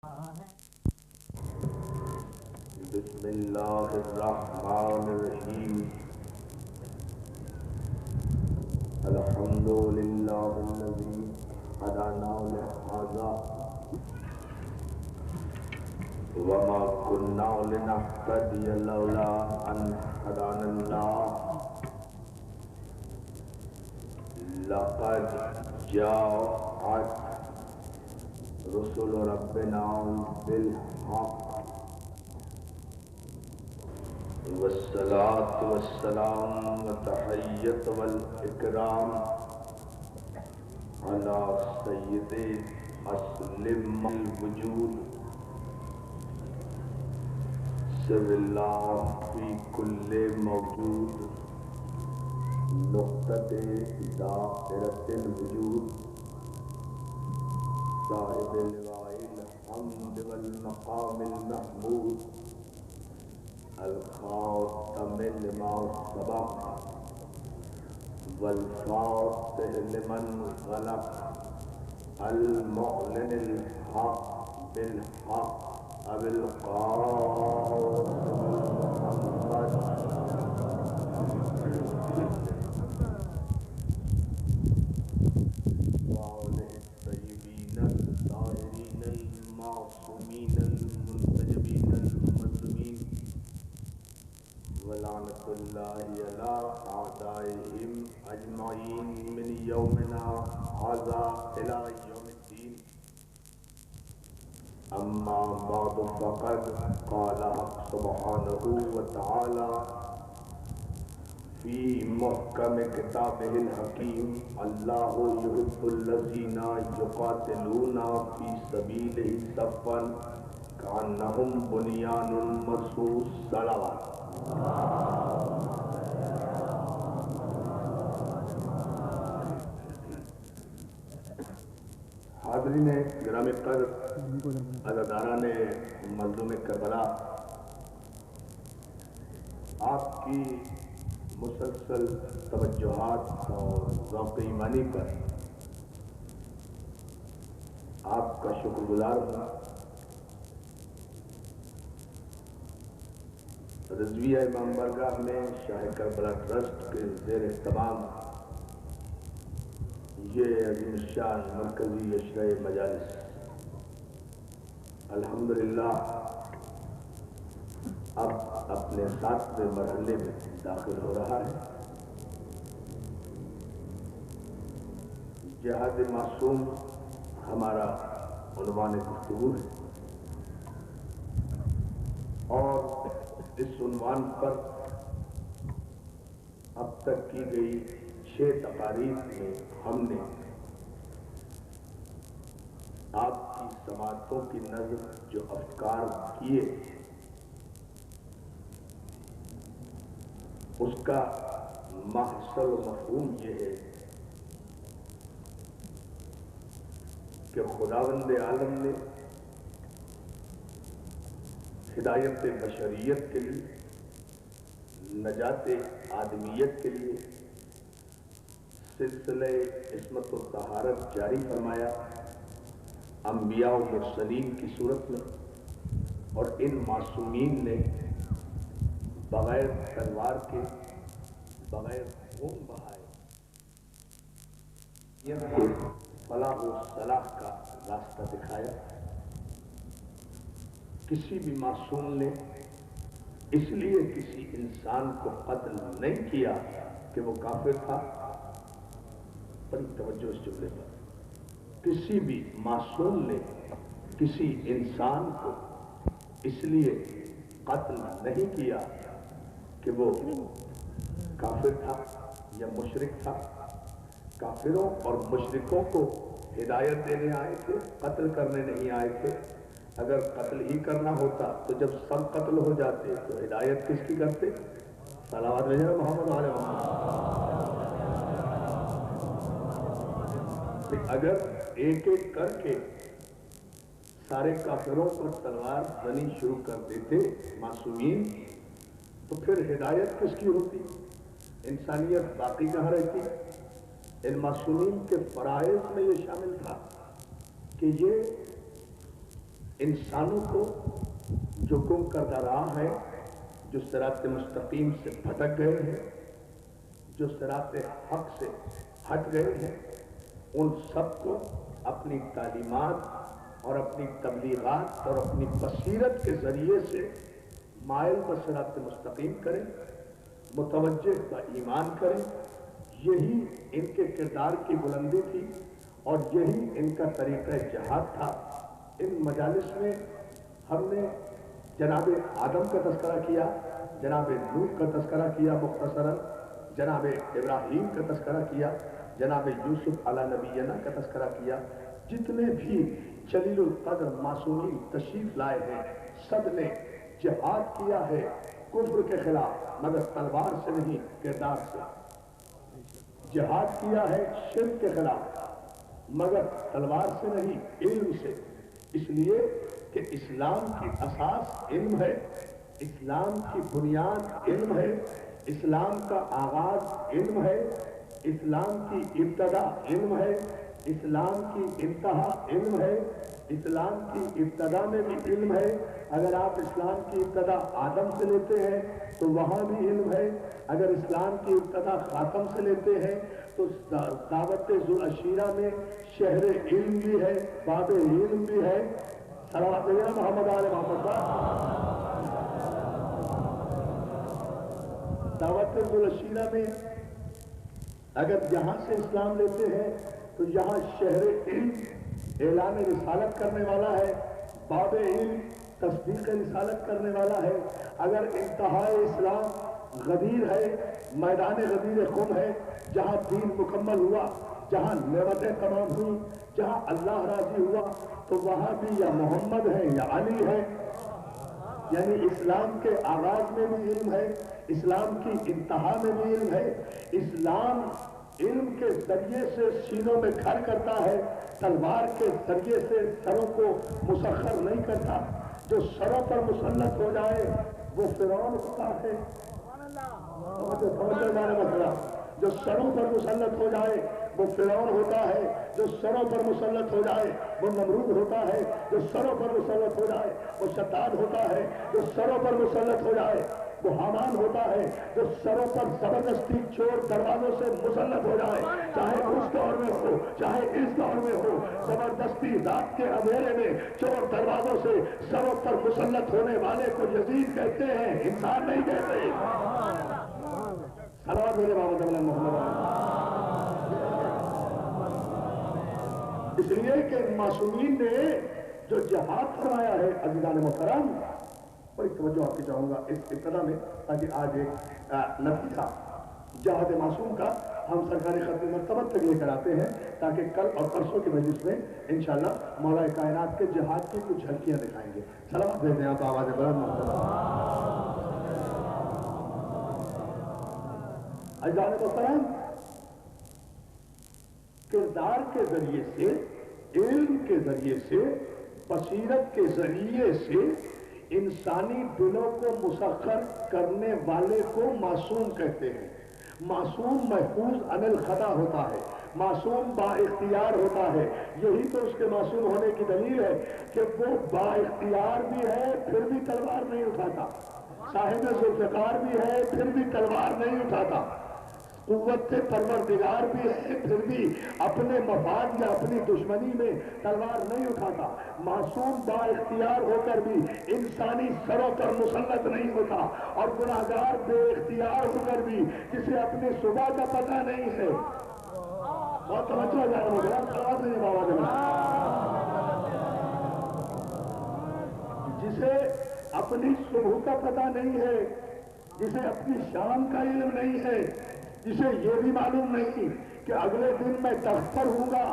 بسم اللہ الرحمن الرحیم الحمد للہ الذی ہدانا لہذا وما كنا لنهتدي لولا ان هدانا اللہ لقد جاءت رسل ربنا بالحق والصلاة والسلام والتحية والإكرام على سيد أسلم الوجود سر الله في كل موجود نقطة دائرة الوجود صاحب اللواء الحمد والمقام المحمود الخاتم لما سبق والفاتح لمن غلق المعلن الحق بالحق أبي القاسم محمد وآله الطيبين الطاهرين المعصومين المنتجبين المظلومين ولعنة الله على أعدائهم أجمعين من يومنا هذا إلى يوم الدين أما بعد فقد قال حق سبحانه وتعالى في محكم كتابه الحكيم الله يحب الذين يقاتلون في سبيله صفا كأنهم بنيان مرصوص صلوات حاضرین گرامی قدر عزاداران مظلوم کربلا، آپ کی مسلسل توجہات اور ذوق ایمانی پر آپ کا شکر گزار ہوں۔ رضویہ امام بارگاہ میں شاہ کربلا ٹرسٹ کے زیر اہتمام یہ عظیم الشان مرکزی اشرع مجالس الحمدللہ اب اپنے 7ویں مرحلے میں داخل ہو رہا ہے۔ جہاد معصوم ہمارا عنوان گفتگو ہے اور اس عنوان پر اب تک کی گئی 6 تقاریر میں ہم نے آپ کی سماعتوں کی نظر جو افکار کیے اس کا محصل و مفہوم یہ ہے کہ خداوند عالم نے ہدایت بشریت کے لیے، نجات آدمیت کے لیے سلسلہ عصمت و طہارت جاری فرمایا انبیاء و مرسلین کی صورت میں، اور ان معصومین نے بغیر تلوار کے، بغیر خون بہائے یہ فلاح و صلاح کا راستہ دکھایا۔ کسی بھی معصوم نے اس لیے کسی انسان کو قتل نہیں کیا کہ وہ کافر تھا۔ بڑی توجہ اس جملے پر، کسی بھی معصوم نے کسی انسان کو اس لیے قتل نہیں کیا کہ وہ کافر تھا یا مشرک تھا۔ کافروں اور مشرکوں کو ہدایت دینے آئے تھے، قتل کرنے نہیں آئے تھے۔ اگر قتل ہی کرنا ہوتا تو جب سب قتل ہو جاتے تو ہدایت کس کی کرتے؟ صلوات بھیجو محمد علیہ وسلم۔ اگر ایک ایک کر کے سارے کافروں پر تلوار زنی شروع کر دیتے معصومین، تو پھر ہدایت کس کی ہوتی؟ انسانیت باقی کہاں رہتی؟ ان معصومین کے فرائض میں یہ شامل تھا کہ یہ انسانوں کو جو گم کردہ راہ ہے، جو صراط مستقیم سے بھٹک گئے ہیں، جو صراط حق سے ہٹ گئے ہیں، ان سب کو اپنی تعلیمات اور اپنی تبلیغات اور اپنی بصیرت کے ذریعے سے مائل بصراط مستقیم کریں، متوجہ و ایمان کریں۔ یہی ان کے کردار کی بلندی تھی اور یہی ان کا طریقہ جہاد تھا۔ ان مجالس میں ہم نے جناب آدم کا تذکرہ کیا، جناب نوح کا تذکرہ کیا مختصراً، جناب ابراہیم کا تذکرہ کیا، جناب یوسف علی نبینا کا تذکرہ کیا۔ جتنے بھی جلیل القدر معصومین تشریف لائے ہیں، سب نے جہاد کیا ہے کفر کے خلاف، مگر تلوار سے نہیں، کردار سے۔ جہاد کیا ہے شرک کے خلاف، مگر تلوار سے نہیں، علم سے۔ اس لیے کہ اسلام کی اساس علم ہے، اسلام کی بنیاد علم ہے، اسلام کا آغاز علم ہے، اسلام کی ابتدا علم ہے، اسلام کی انتہا علم ہے۔ اسلام کی ابتدا میں بھی علم ہے۔ اگر آپ اسلام کی ابتدا آدم سے لیتے ہیں تو وہاں بھی علم ہے، اگر اسلام کی ابتدا خاتم سے لیتے ہیں تو دعوت ذوالعشیرہ میں شہر علم بھی ہے، باب علم بھی ہے۔ صلوات محمد آل محمد۔ دعوت ذوالعشیرہ میں اگر یہاں سے اسلام لیتے ہیں تو یہاں شہر علم اعلان رسالت کرنے والا ہے، باب علم تصدیق رسالت کرنے والا ہے۔ اگر انتہاء اسلام غدیر ہے، میدان غدیر خم ہے، جہاں دین مکمل ہوا، جہاں نعمتیں تمام ہوئی، جہاں اللہ راضی ہوا، تو وہاں بھی یا محمد ہے یا علی ہے۔ یعنی اسلام کے آغاز میں بھی علم ہے، اسلام کی انتہا میں بھی علم ہے۔ اسلام علم کے ذریعے سے سینوں میں گھر کرتا ہے، تلوار کے ذریعے سے سروں کو مسخر نہیں کرتا۔ جو سروں پر مسلط ہو جائے وہ فرعون ہوتا ہے۔ جو سروں پر مسلط ہو جائے وہ فرعون ہوتا ہے، جو سروں پر مسلط ہو جائے وہ نمرود ہوتا ہے، جو سروں پر مسلط ہو جائے وہ شداد ہوتا ہے، جو سروں پر مسلط ہو جائے وہ حامان ہوتا ہے، جو سروں پر زبردستی چور دروازوں سے مسلط ہو جائے، چاہے اس دور میں ہو چاہے اس دور میں ہو، زبردستی رات کے اندھیرے میں چور دروازوں سے سروں پر مسلط ہونے والے کو یزید کہتے ہیں، انسان نہیں کہتے۔ صلوات میرے محمد اس لیے کہ معصومین نے جو جہاد فرمایا ہے، عزیزان محترم، بڑی توجہ آپ کی چاہوں گا اس ابتدا میں، تاکہ آج ایک نتیجہ جہاد معصوم کا ہم سرکاری ختم مرتبہ تک لے کر آتے ہیں، تاکہ کل اور پرسوں کی مجلس میں انشاءاللہ مولا کائنات کے جہاد کی کچھ جھلکیاں دکھائیں گے۔ سلام دے دیں آپ آواز بلند محترم۔ عزیزان محترم، کردار کے ذریعے سے، علم کے ذریعے سے، بصیرت کے ذریعے سے انسانی دلوں کو مسخر کرنے والے کو معصوم کہتے ہیں۔ معصوم محفوظ عن الخطا ہوتا ہے، معصوم با اختیار ہوتا ہے۔ یہی تو اس کے معصوم ہونے کی دلیل ہے کہ وہ با اختیار بھی ہے پھر بھی تلوار نہیں اٹھاتا، صاحب ذوالفقار بھی ہے پھر بھی تلوار نہیں اٹھاتا، قوت پروردگار بھی ہے پھر بھی اپنے مفاد یا اپنی دشمنی میں تلوار نہیں اٹھاتا۔ معصوم با اختیار ہو کر بھی انسانی سروں پر مسلط نہیں ہوتا، اور گناہگار بے اختیار ہو کر بھی جسے اپنی صبح کا پتہ نہیں ہے، بہت توجہ جانا جسے اپنی صبح کا پتہ نہیں ہے، جسے اپنی شام کا علم نہیں ہے، جسے یہ بھی معلوم نہیں کہ اگلے دن میں تخت پر ہوں گا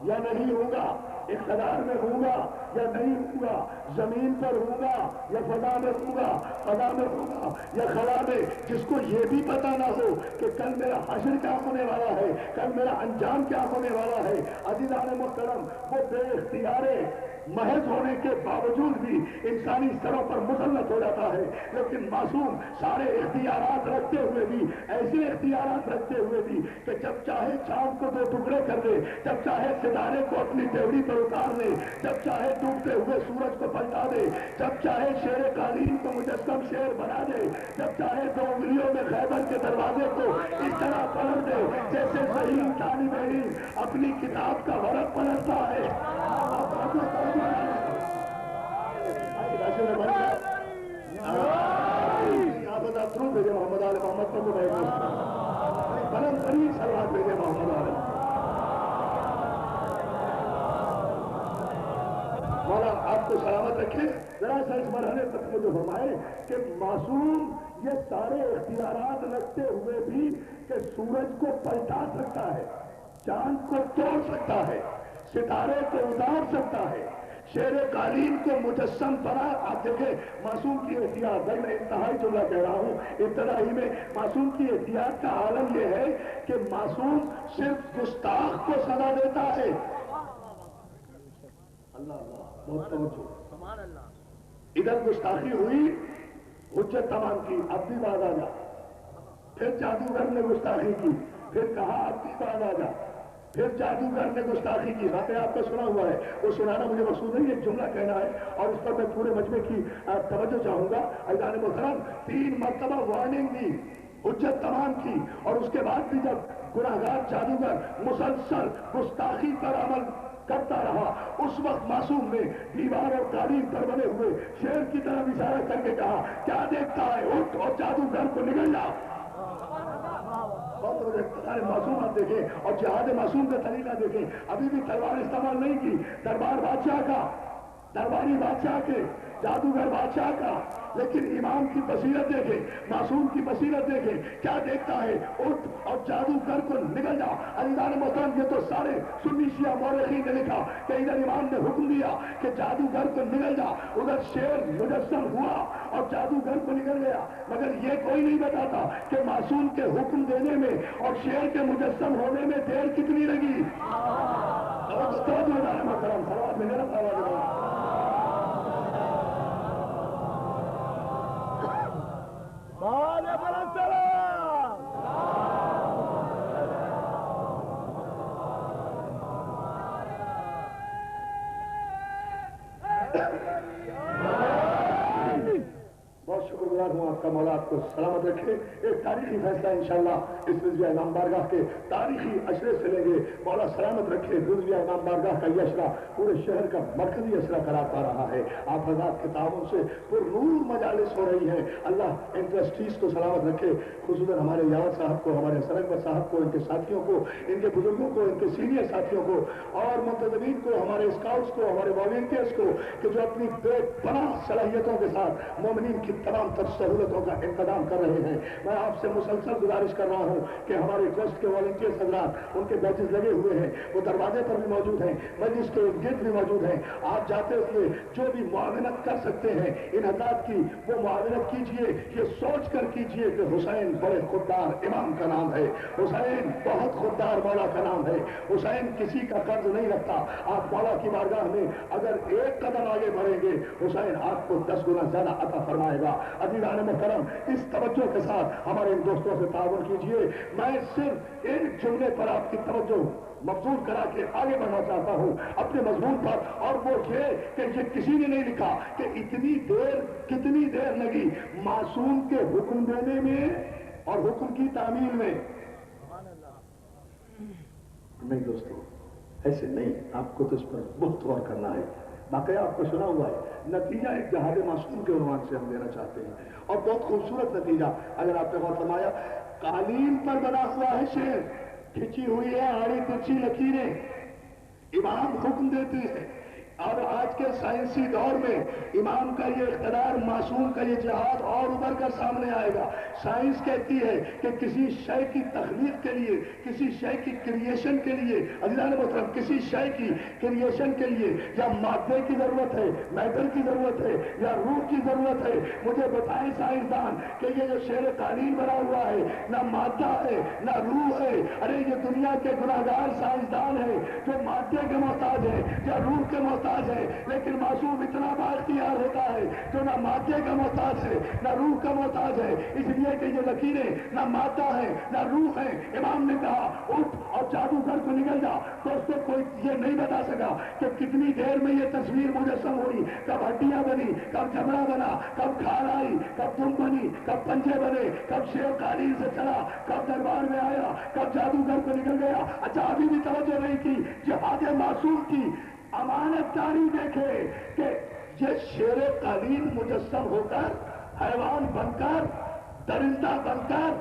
یا نہیں ہوں گا، اقتدار میں ہوں گا یا نہیں ہوں گا، زمین پر ہوں گا یا فضا میں ہوں گا، فضا میں ہوں گا یا خلا میں، جس کو یہ بھی پتا نہ ہو کہ کل میرا حشر کیا ہونے والا ہے، کل میرا انجام کیا ہونے والا ہے۔ عزیزان محترم، وہ بے اختیار محض ہونے کے باوجود بھی انسانی سروں پر مسلط ہو جاتا ہے، لیکن معصوم سارے اختیارات رکھتے ہوئے بھی، ایسے اختیارات رکھتے ہوئے بھی کہ جب چاہے چاند کو 2 ٹکڑے کر دے، جب چاہے ستارے کو اپنی ڈیوڑی پر اتار لے، جب چاہے ڈوبتے ہوئے سورج کو پلٹا دے، جب چاہے شیر قالین کو مجسم شیر بنا دے، جب چاہے 2 انگلیوں میں خیبر کے دروازے کو اس طرح پلٹ دے جیسے ذہین طالب علم اپنی کتاب کا ورق پلٹتا ہے۔ درود بھیجے محمد آل محمد کو بلند ترین صلوات بھیجے محمد آل۔ مولا آپ کو سلامت رکھے۔ ذرا سا اس مرحلے تک مجھے فرمائے کہ معصوم یہ سارے اختیارات رکھتے ہوئے بھی کہ سورج کو پلٹا سکتا ہے، چاند کو توڑ سکتا ہے، ستارے کو اتار سکتا ہے، شیر قالین کو مجسم بنا۔ آپ دیکھیں معصوم کی احتیاط، میں انتہائی جملہ کہہ رہا ہوں ابتدائی میں، معصوم کی احتیاط کا عالم یہ ہے کہ معصوم صرف گستاخ کو سزا دیتا ہے۔ اللہ اللہ بہت توجہ، ادھر گستاخی ہوئی، حجت تمام کی، اب بھی بعد آ جا، پھر جادوگر نے گستاخی کی، پھر کہا اب بھی بعد آ جا، پھر جادوگر نے گستاخی کی۔ باتیں آپ کو سنا ہوا ہے، وہ سنانا مجھے مقصود نہیں، ایک جملہ کہنا ہے اور اس پر میں پورے مجمع کی توجہ چاہوں گا۔ عزیزان محترم 3 مرتبہ وارننگ دی، حجت تمام کی، اور اس کے بعد بھی جب گناہگار جادوگر مسلسل گستاخی پر عمل کرتا رہا، اس وقت معصوم نے دیوار اور قالین پر بنے ہوئے شیر کی طرف اشارہ کر کے کہا کیا دیکھتا ہے، اٹھ اور جادوگر کو نگل جا۔ معصوم آپ دیکھیں اور جہاد معصوم کا طریقہ دیکھیں، ابھی بھی تلوار استعمال نہیں کی، دربار بادشاہ کا، درباری بادشاہ کے، جادوگر بادشاہ کا، لیکن امام کی بصیرت دیکھیں، معصوم کی بصیرت دیکھیں، کیا دیکھتا ہے، اٹھ اور جادوگر کو نگل جا۔ عزیزان محترم یہ تو سارے سنی شیعہ مورخین نے لکھا کہ ادھر امام نے حکم دیا کہ جادوگر کو نگل جا، ادھر شیر مجسم ہوا اور جادوگر کو نگل گیا، مگر یہ کوئی نہیں بتاتا کہ معصوم کے حکم دینے میں اور شیر کے مجسم ہونے میں دیر کتنی لگی۔ محترم صلوات میں میرا بہت شکر گزار ہوں آپ کا، مولا آپ کو سلامت رکھے۔ ایک تاریخی فیصلہ انشاءاللہ اس رضویہ امام بارگاہ کے تاریخی اشرے سے لیں گے، مولا سلامت رکھے۔ رضویہ امام بارگاہ کا یہ اشرا پورے شہر کا مرکزی اشرا قرار پا رہا ہے، آپ حضرات کے تعاون سے پر نور مجالس ہو رہی ہیں، اللہ ان ٹرسٹیز کو سلامت رکھے، خصوصاً ہمارے یاور صاحب کو، ہمارے حسن اکبر صاحب کو، ان کے ساتھیوں کو، ان کے بزرگوں کو، ان کے سینئر ساتھیوں کو اور منتظمین کو، ہمارے اسکاؤٹس کو، ہمارے والنٹیئرز کو کہ جو اپنی بے پناہ صلاحیتوں کے ساتھ مومنین کی تمام تر سہولتوں کا انتظام کر رہے ہیں۔ میں آپ سے مسلسل گزارش کر رہا ہوں کہ ہمارے ٹرسٹ کے والنٹیئرز حضرات، ان کے بیچز لگے ہوئے ہیں، وہ دروازے پر بھی موجود ہیں، مجلس کے گرد بھی موجود ہیں، آپ جاتے ہوئے جو بھی معاونت کر سکتے ہیں ان حضرات کی وہ معاونت کیجئے، یہ سوچ کر کیجئے کہ حسین بڑے خوددار امام کا نام ہے، حسین بہت خوددار مولا کا نام ہے، حسین کسی کا قرض نہیں رکھتا۔ آپ مولا کی بارگاہ میں اگر 1 قدم آگے بڑھیں گے، حسین آپ کو 10 گنا زیادہ عطا فرمائے گا۔ عزیزان محترم اس توجہ کے ساتھ ہمارے ان دوستوں سے تعاون کیجئے۔ میں صرف ایک جملے پر آپ کی توجہ مبذول کرا کے آگے بڑھنا چاہتا ہوں اپنے مضمون پر، اور وہ یہ کہ یہ کسی نے نہیں لکھا کہ کتنی دیر لگی معصوم کے حکم دینے میں اور حکم کی تعمیل میں۔ نہیں دوستو ایسے نہیں، آپ کو تو اس پر بہت غور کرنا ہے۔ باقی آپ کو سنا ہوا ہے، نتیجہ ایک جہاد معصوم کے عنوان سے ہم دینا چاہتے ہیں، اور بہت خوبصورت نتیجہ اگر آپ نے غور فرمایا، قالین پر بنا ہوا ہے شیر، کھچی ہوئی ہے آڑی ترچھی لکیریں، امام حکم دیتے ہیں، اور آج کے سائنسی دور میں امام کا یہ اقتدار، معصوم کا یہ جہاد اور ابھر کر سامنے آئے گا۔ سائنس کہتی ہے کہ کسی شے کی تخلیق کے لیے، کسی شے کی کریشن کے لیے، عزیزان محترم، کسی شے کی کریشن کے لیے یا مادے کی ضرورت ہے، میٹر کی ضرورت ہے، یا روح کی ضرورت ہے۔ مجھے بتائیں سائنسدان کہ یہ جو شیر قالین بنا ہوا ہے، نہ مادہ ہے نہ روح ہے۔ ارے یہ دنیا کے گناہگار سائنسدان ہیں جو مادے کے محتاج ہیں یا روح کے محتاج ہیں، لیکن معصوم اتنا بااختیار ہوتا ہے جو نہ مادے کا محتاج ہے نہ روح کا محتاج ہے، اس لیے کہ یہ لکیریں نہ مادہ ہے نہ روح ہے۔ امام نے کہا اٹھ اور جادوگر کو نکل جا۔ دوستوں کوئی یہ نہیں بتا سکا کہ کتنی دیر میں یہ تصویر مجسم ہوئی، کب ہڈیاں بنی، کب جبڑا بنا، کب کھال آئی، کب دم بنی، کب پنجے بنے، کب شیر قالین سے چلا، کب دربار میں آیا، کب جادوگر کو نکل گیا۔ اچھا ابھی بھی توجہ نہیں کی، جہاد معصوم کی امانت داری دیکھے کہ یہ شیر قالین مجسم ہو کر، حیوان بن کر، درندہ بن کر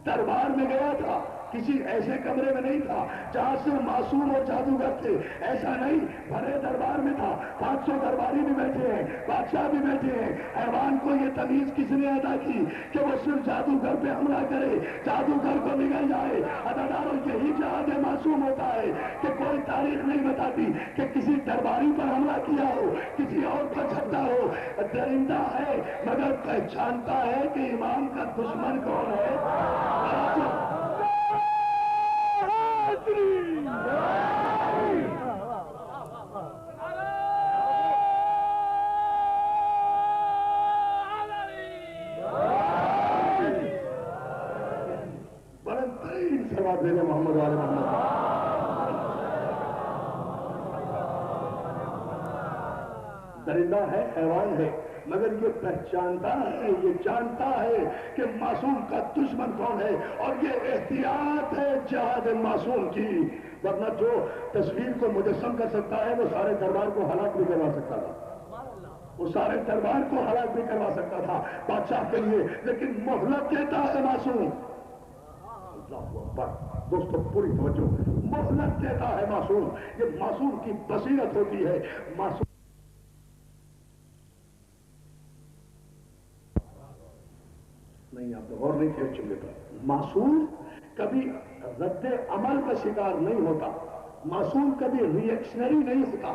دربار میں گیا تھا۔ کسی ایسے کمرے میں نہیں تھا جہاں سے معصوم اور جادوگر تھے، ایسا نہیں، بھرے دربار میں تھا۔ 500 درباری بھی بیٹھے ہیں، بادشاہ بھی بیٹھے ہیں۔ حیوان کو یہ تمیز کس نے ادا کی کہ وہ صرف جادوگر پہ حملہ کرے، جادوگر کو نگل جائے؟ عدداروں یہی جہاد معصوم ہوتا ہے کہ کوئی تاریخ نہیں بتاتی کہ کسی درباری پر حملہ کیا ہو، کسی اور پر جھپٹا ہو۔ درندہ ہے مگر پہچانتا ہے کہ امام کا دشمن کون ہے۔ بلندترین سواب دینے محمد والے محمد۔ درندہ ہے، حیوان ہے، مگر یہ پہچانتا ہے، یہ جانتا ہے کہ معصوم کا دشمن کون ہے، اور یہ احتیاط ہے جہاد معصوم کی۔ ورنہ جو تصویر کو مجسم کر سکتا ہے وہ سارے دربار کو ہلاک بھی کروا سکتا تھا، وہ سارے دربار کو ہلاک بھی کروا سکتا تھا بادشاہ کے لیے، لیکن مہلت دیتا ہے معصوم۔ اللہ اکبر، دوستو پوری توجہ، مہلت دیتا ہے معصوم۔ یہ معصوم کی بصیرت ہوتی ہے۔ معصوم نہیں، آپ نے غور نہیں کیا چلے پر، معصوم کبھی رد عمل کا شکار نہیں ہوتا، معصوم کبھی ری ایکشنری نہیں ہوتا،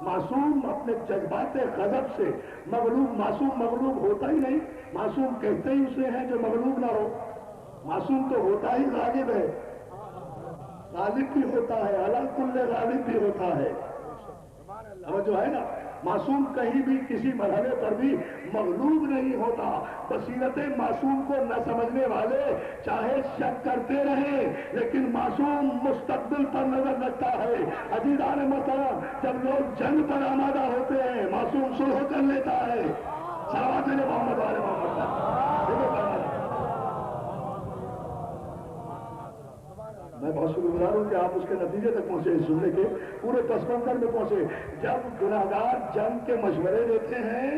معصوم اپنے جذبات غضب سے مغلوب، معصوم مغلوب ہوتا ہی نہیں۔ معصوم کہتے ہی اسے ہیں جو مغلوب نہ ہو، معصوم تو ہوتا ہی غالب ہے، غالب بھی ہوتا ہے، علی کل غالب بھی ہوتا ہے۔ جو ہے نا، معصوم کہیں بھی کسی مرحلے پر بھی مغلوب نہیں ہوتا۔ بصیرت معصوم کو نہ سمجھنے والے چاہے شک کرتے رہیں، لیکن معصوم مستقبل پر نظر رکھتا ہے۔ عزیزان محترم، جب لوگ جنگ پر آمادہ ہوتے ہیں معصوم صلح کر لیتا ہے۔ صلوات محمد والے محمد۔ میں بہت شکر گزار ہوں کہ آپ اس کے نتیجے تک پہنچے، اس جملے کے پورے پس منظر میں پہنچے۔ جب گناہگار جنگ کے مشورے دیتے ہیں،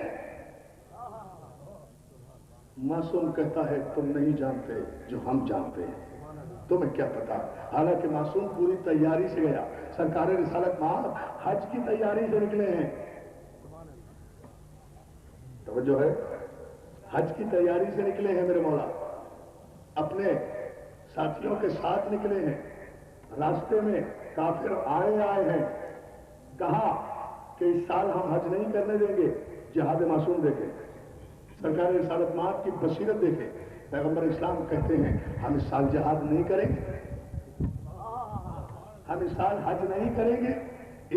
معصوم کہتا ہے تم نہیں جانتے جو ہم جانتے ہیں، تمہیں کیا پتا۔ حالانکہ معصوم پوری تیاری سے گیا، سرکار رسالت مآب حج کی تیاری سے نکلے ہیں۔ توجہ ہے، حج کی تیاری سے نکلے ہیں میرے مولا، اپنے ساتھیوں کے ساتھ نکلے ہیں۔ راستے میں کافر آئے ہیں، کہا کہ اس سال ہم حج نہیں کرنے دیں گے۔ جہاد معصوم دیکھیں، سرکار رسالت مآب کی بصیرت دیکھیں۔ پیغمبر اسلام کہتے ہیں ہم اس سال جہاد نہیں کریں گے، ہم اس سال حج نہیں کریں گے،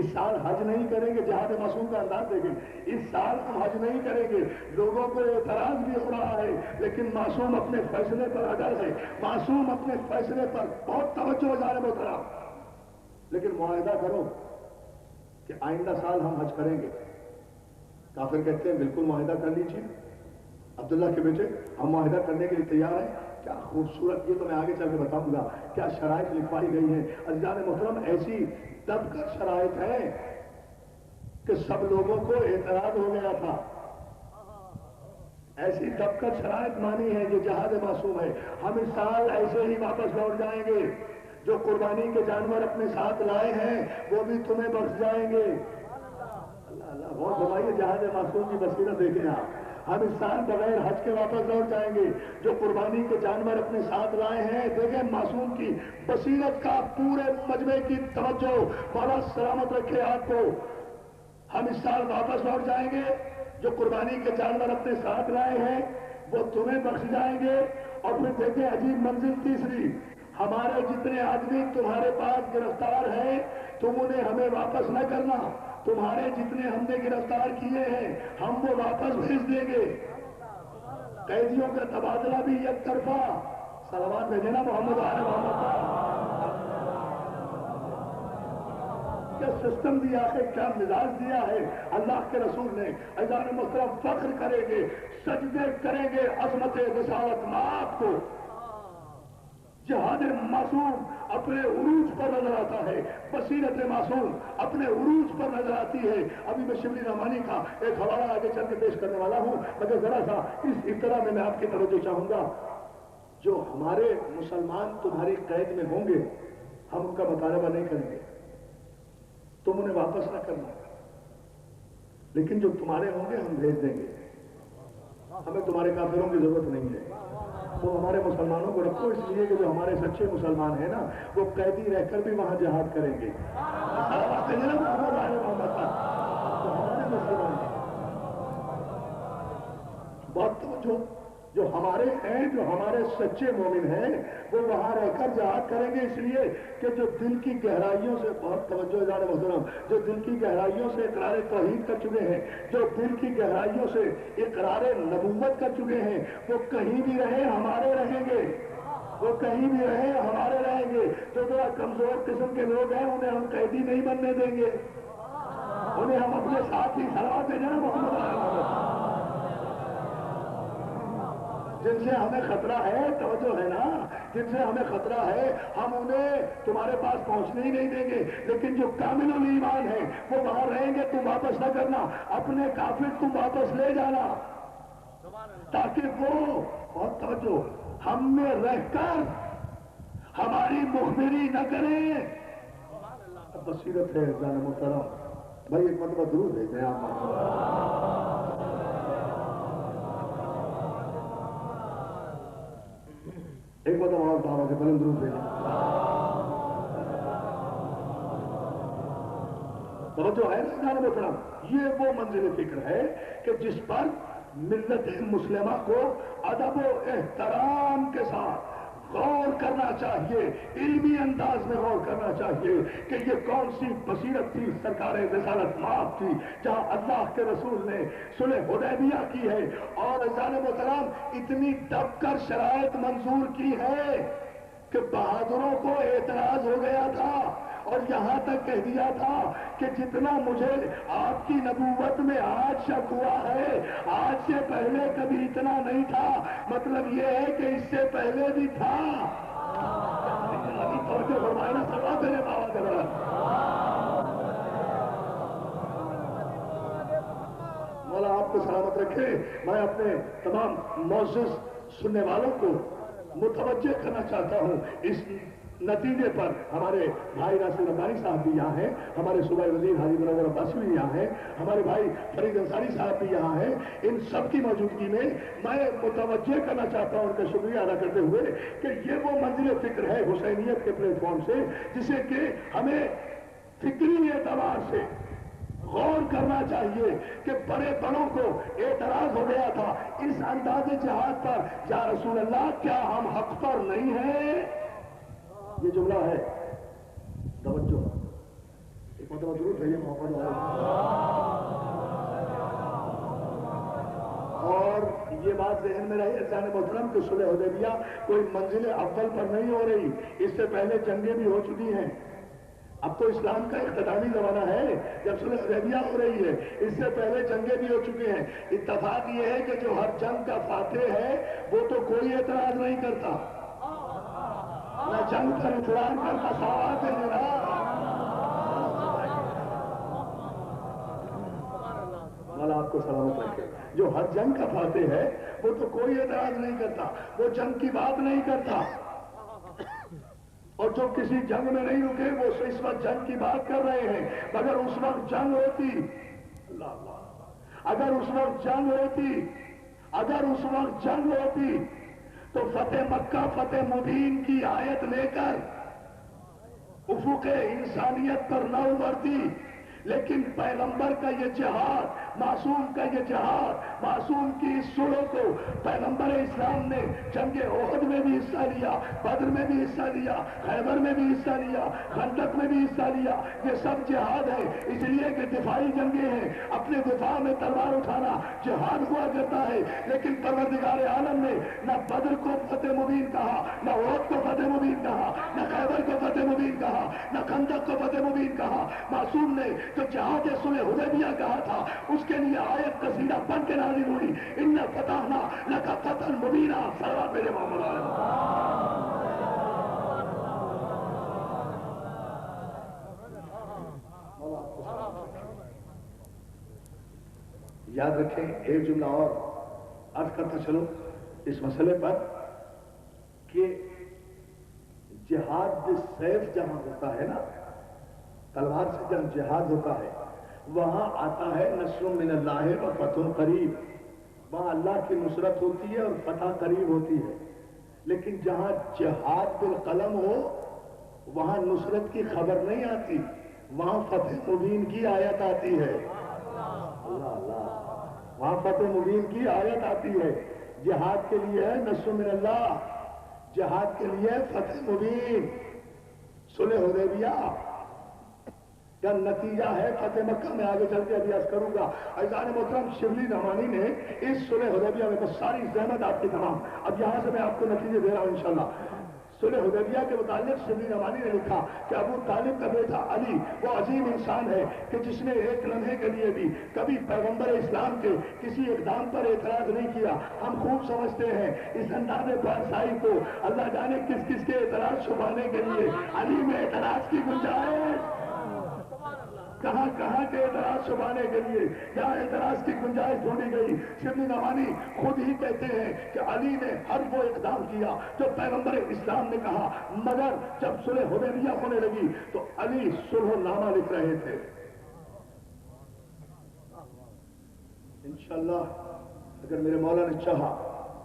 اس سال حج نہیں کریں گے۔ جہاد معصوم کا انداز دیکھیں، اس سال ہم حج نہیں کریں گے۔ لوگوں کو اعتراض بھی ہو رہا ہے، لیکن معصوم اپنے فیصلے پر اڈل ہے، معصوم اپنے فیصلے پر بہت توجہ جانب ہوتا رہا۔ لیکن معاہدہ کرو کہ آئندہ سال ہم حج کریں گے۔ کافر کہتے ہیں بالکل معاہدہ کر لیجیے عبداللہ کے بیٹے، ہم معاہدہ کرنے کے لیے تیار ہیں۔ کیا خوبصورت، یہ تو میں آگے چل کے بتاؤں گا کیا شرائط لکھوائی گئی ہیں۔ عزیزان محترم، ایسی دب کر شرائط ہے کہ سب لوگوں کو اعتراض ہو گیا تھا، ایسی دب کر شرائط مانی ہے، یہ جہاد معصوم ہے۔ ہم اس سال ایسے ہی واپس لوٹ جائیں گے، جو قربانی کے جانور اپنے ساتھ لائے ہیں وہ بھی تمہیں بخش جائیں گے۔ اللہ اللہ मासूम की बसीरत देखें आप। हम इस साल बगैर हज के वापस लौट जाएंगे। जो कुर्बानी के जानवर अपने साथ लाए हैं, देखें मासूम की बसीरत का पूरे मजमे की तवज्जो, मौला सलामत रखे आपको। हम इस साल वापस लौट जाएंगे। जो कुर्बानी के जानवर अपने साथ लाए हैं वो तुम्हें बख्श जाएंगे। और फिर देखें अजीब मंजिल तीसरी, हमारे जितने आदमी तुम्हारे पास गिरफ्तार हैं तुम उन्हें हमें वापस न करना। तुम्हारे जितने हमने गिरफ्तार किए हैं हम वो वापस भेज देंगे। कैदियों का तबादला भी एक तरफा। सलावत भेजे ना मोहम्मद आले मोहम्मद। क्या सिस्टम दिया है, क्या मिजाज दिया है अल्लाह के रसूल ने। अज़ान मुहतरम फख्र करेंगे, सजदे करेंगे अज़मत रिसालत माप को। जहाद मासूम अपने उरूज पर नजर आता है, बसीरत मासूम अपने उरूज पर नजर आती है। अभी मैं शिबली रहमानी का एक हवाला आगे चल के पेश करने वाला हूं, मगर जरा सा इस इब्तिदा में मैं आपकी तवज्जो चाहूंगा। जो हमारे मुसलमान तुम्हारी कैद में होंगे हम उनका मुतालबा नहीं करेंगे, तुम उन्हें वापस न करना, लेकिन जो तुम्हारे होंगे हम भेज देंगे। हमें तुम्हारे काफिरों की जरूरत नहीं है। वो हमारे मुसलमानों को रखो, इसलिए कि जो हमारे सच्चे मुसलमान हैं ना वो कैदी रहकर भी वहां जिहाद करेंगे। बहुत जो हमारे हैं, जो हमारे सच्चे मोमिन हैं वो वहां रहकर जिहाद करेंगे, इसलिए कि जो दिल की गहराइयों से, बहुत तवज्जो जाने मुहतरम, जो दिल की गहराइयों से इकरार तौहीद कर चुके हैं, जो दिल की गहराइयों से इकरार नबूवत कर चुके हैं, वो कहीं भी रहे हमारे रहेंगे। वो कहीं भी रहे हमारे रहेंगे। जो थोड़ा कमजोर किस्म के लोग हैं उन्हें हम कैदी नहीं बनने देंगे, उन्हें हम अपने साथ ही सलावत भेजना मोहम्मद। जिनसे हमें खतरा है, तवज्जो है ना, जिनसे हमें खतरा है हम उन्हें तुम्हारे पास पहुंचने ही नहीं देंगे। लेकिन जो कामिल ईमान है वो वहां रहेंगे, तुम वापस न करना। अपने काफिर तुम वापस ले जाना, ताकि वो, बहुत तवज्जो, हम में रहकर हमारी मुखबिरी न करें। बसीरत है जान मुहतरम भाई, एक मतलब जरूर भेजें आप। एक मतलब और बाबा के बलंद रूप भेजें। तो जो है ना जान मुहतरम, ये वो मंजिल फिक्र है कि जिस पर मिल्लत मुस्लिमा को अदब व एहतराम के साथ गौर करना चाहिए, इल्मी अंदाज में गौर करना चाहिए कि ये कौन सी बसीरत थी सरकार रिसालत माफ की, जहां अल्लाह के रसूल ने सुलह हुदैबिया की है और जाने मोहतरम इतनी दबकर शराइत मंजूर की है कि बहादुरों को एतराज हो गया था और यहां तक कह दिया था कि जितना मुझे आपकी नबूवत में आज शक हुआ है, आज से पहले कभी इतना नहीं था। मतलब यह है कि इससे पहले भी था। फरमाया सवा मेरे बाबा जरा मौला आपको सलामत रखे। मैं अपने तमाम मौजूद सुनने वालों को मुतवज्जे करना चाहता हूं इस नतीजे पर। हमारे भाई नासिर रब्बानी साहब भी यहाँ हैं, हमारे सूबाई वजीर हाजी मुनव्वर अब्बासी भी यहाँ हैं, हमारे भाई फरीद अंसारी साहब भी यहाँ हैं। इन सब की मौजूदगी में मैं मुतवज्जे करना चाहता हूँ, उनका शुक्रिया अदा करते हुए कि ये वो मंजिल फिक्र है हुसैनियत के प्लेटफॉर्म से, जिसे कि हमें फिक्री एतबार से गौर करना चाहिए कि बड़े बड़ों को एतराज हो गया था इस अंदाजे जहाज पर, या रसूल अल्लाह क्या हम हक पर नहीं हैं। ये जुमला है, तवज्जो, एक मतलब जरूर है मोहम्मद। और ये बात जहन में रही जाने मोहतरम कि सुलह हुदैबिया कोई मंजिल अव्वल पर नहीं हो रही, इससे पहले जंगें भी हो चुकी हैं। अब तो इस्लाम का इख्तितामी जमाना है जब सुलह हुदैबिया हो रही है, इससे पहले जंगें भी हो चुकी हैं। इत्तफाक ये है कि जो हर जंग का फातेह है वो तो कोई एतराज नहीं करता, न जंग पर इतराज करता। सवाल है मेरा, वाला आपको सलामत रखे। जो हर जंग का फातेह है वो तो कोई एतराज नहीं करता, वो जंग की बात नहीं करता। और जो किसी जंग में नहीं रुके वो इस वक्त जंग की बात कर रहे हैं, मगर उस वक्त जंग होती, اگر اس وقت جنگ ہوتی تو فتح مکہ فتح مبین کی آیت لے کر افق انسانیت پر نہ ابھرتی، لیکن پیغمبر کا یہ جہاد، معصوم کا یہ جہاد، معصوم کی اس صلح کو پیغمبر اسلام نے جنگ احد میں بھی حصہ لیا، بدر میں بھی حصہ لیا، خیبر میں بھی حصہ لیا، خندق میں بھی حصہ لیا۔ یہ سب جہاد ہے، اس لیے کہ دفاعی جنگیں ہیں، اپنے دفاع میں تلوار اٹھانا جہاد ہوا کرتا ہے۔ لیکن پروردگار عالم نے نہ بدر کو فتح مبین کہا، نہ احد کو فتح مبین کہا، نہ خیبر کو فتح مبین کہا، نہ خندق کو فتح مبین کہا۔ معصوم نے جو جہاد صلح حدیبیہ کہا تھا، اس کے لیے آیت قصیدہ بن کے نازل ہوئی، ان فتحنا لک فتحا مبینا۔ صلوات میرے محمد علیہ یاد رکھیں۔ ایک جملہ اور عرض کرتا چلو اس مسئلے پر کہ جہاد بالسیف جہاں ہوتا ہے نا، تلوار سے جب جہاد ہوتا ہے، وہاں آتا ہے نصر من اللہ و فتح قریب، وہاں اللہ کی نصرت ہوتی ہے اور فتح قریب ہوتی ہے۔ لیکن جہاں جہاد بالقلم ہو وہاں نصرت کی خبر نہیں آتی، وہاں فتح مبین کی آیت آتی ہے۔ اللہ اللہ، وہاں فتح مبین کی آیت آتی ہے۔ جہاد کے لیے ہے نصر من اللہ، جہاد کے لیے فتح مبین۔ صلح حدیبیہ کا نتیجہ ہے فتح مکہ میں۔ آگے چل کے ابھی عرض کروں گا۔ عزیزان محترم، شبلی نعمانی نے اس صلح حدیبیہ میں بس ساری زحمت آپ کی تمام، اب یہاں سے میں آپ کو نتیجے دے رہا ہوں انشاءاللہ۔ صلح حدیبیہ کے متعلق شبلی نعمانی نے لکھا کہ ابو طالب کا بیٹا علی وہ عظیم انسان ہے کہ جس نے ایک لمحے کے لیے بھی کبھی پیغمبر اسلام کے کسی اقدام پر اعتراض نہیں کیا۔ ہم خوب سمجھتے ہیں اس انداز پارسائی کو، اللہ جانے کس کس کے اعتراض چھپانے کے لیے علی میں اعتراض کی گنجائش، کہاں کہاں کے اعتراض چھپانے کے لیے یہاں اعتراض کی گنجائش ڈھونڈی گئی۔ شبلی نعمانی خود ہی کہتے ہیں کہ علی نے ہر وہ اقدام کیا جو پیغمبر اسلام نے کہا، مگر جب صلح حدیبیہ ہونے لگی تو علی صلح نامہ لکھ رہے تھے۔ انشاءاللہ اگر میرے مولا نے چاہا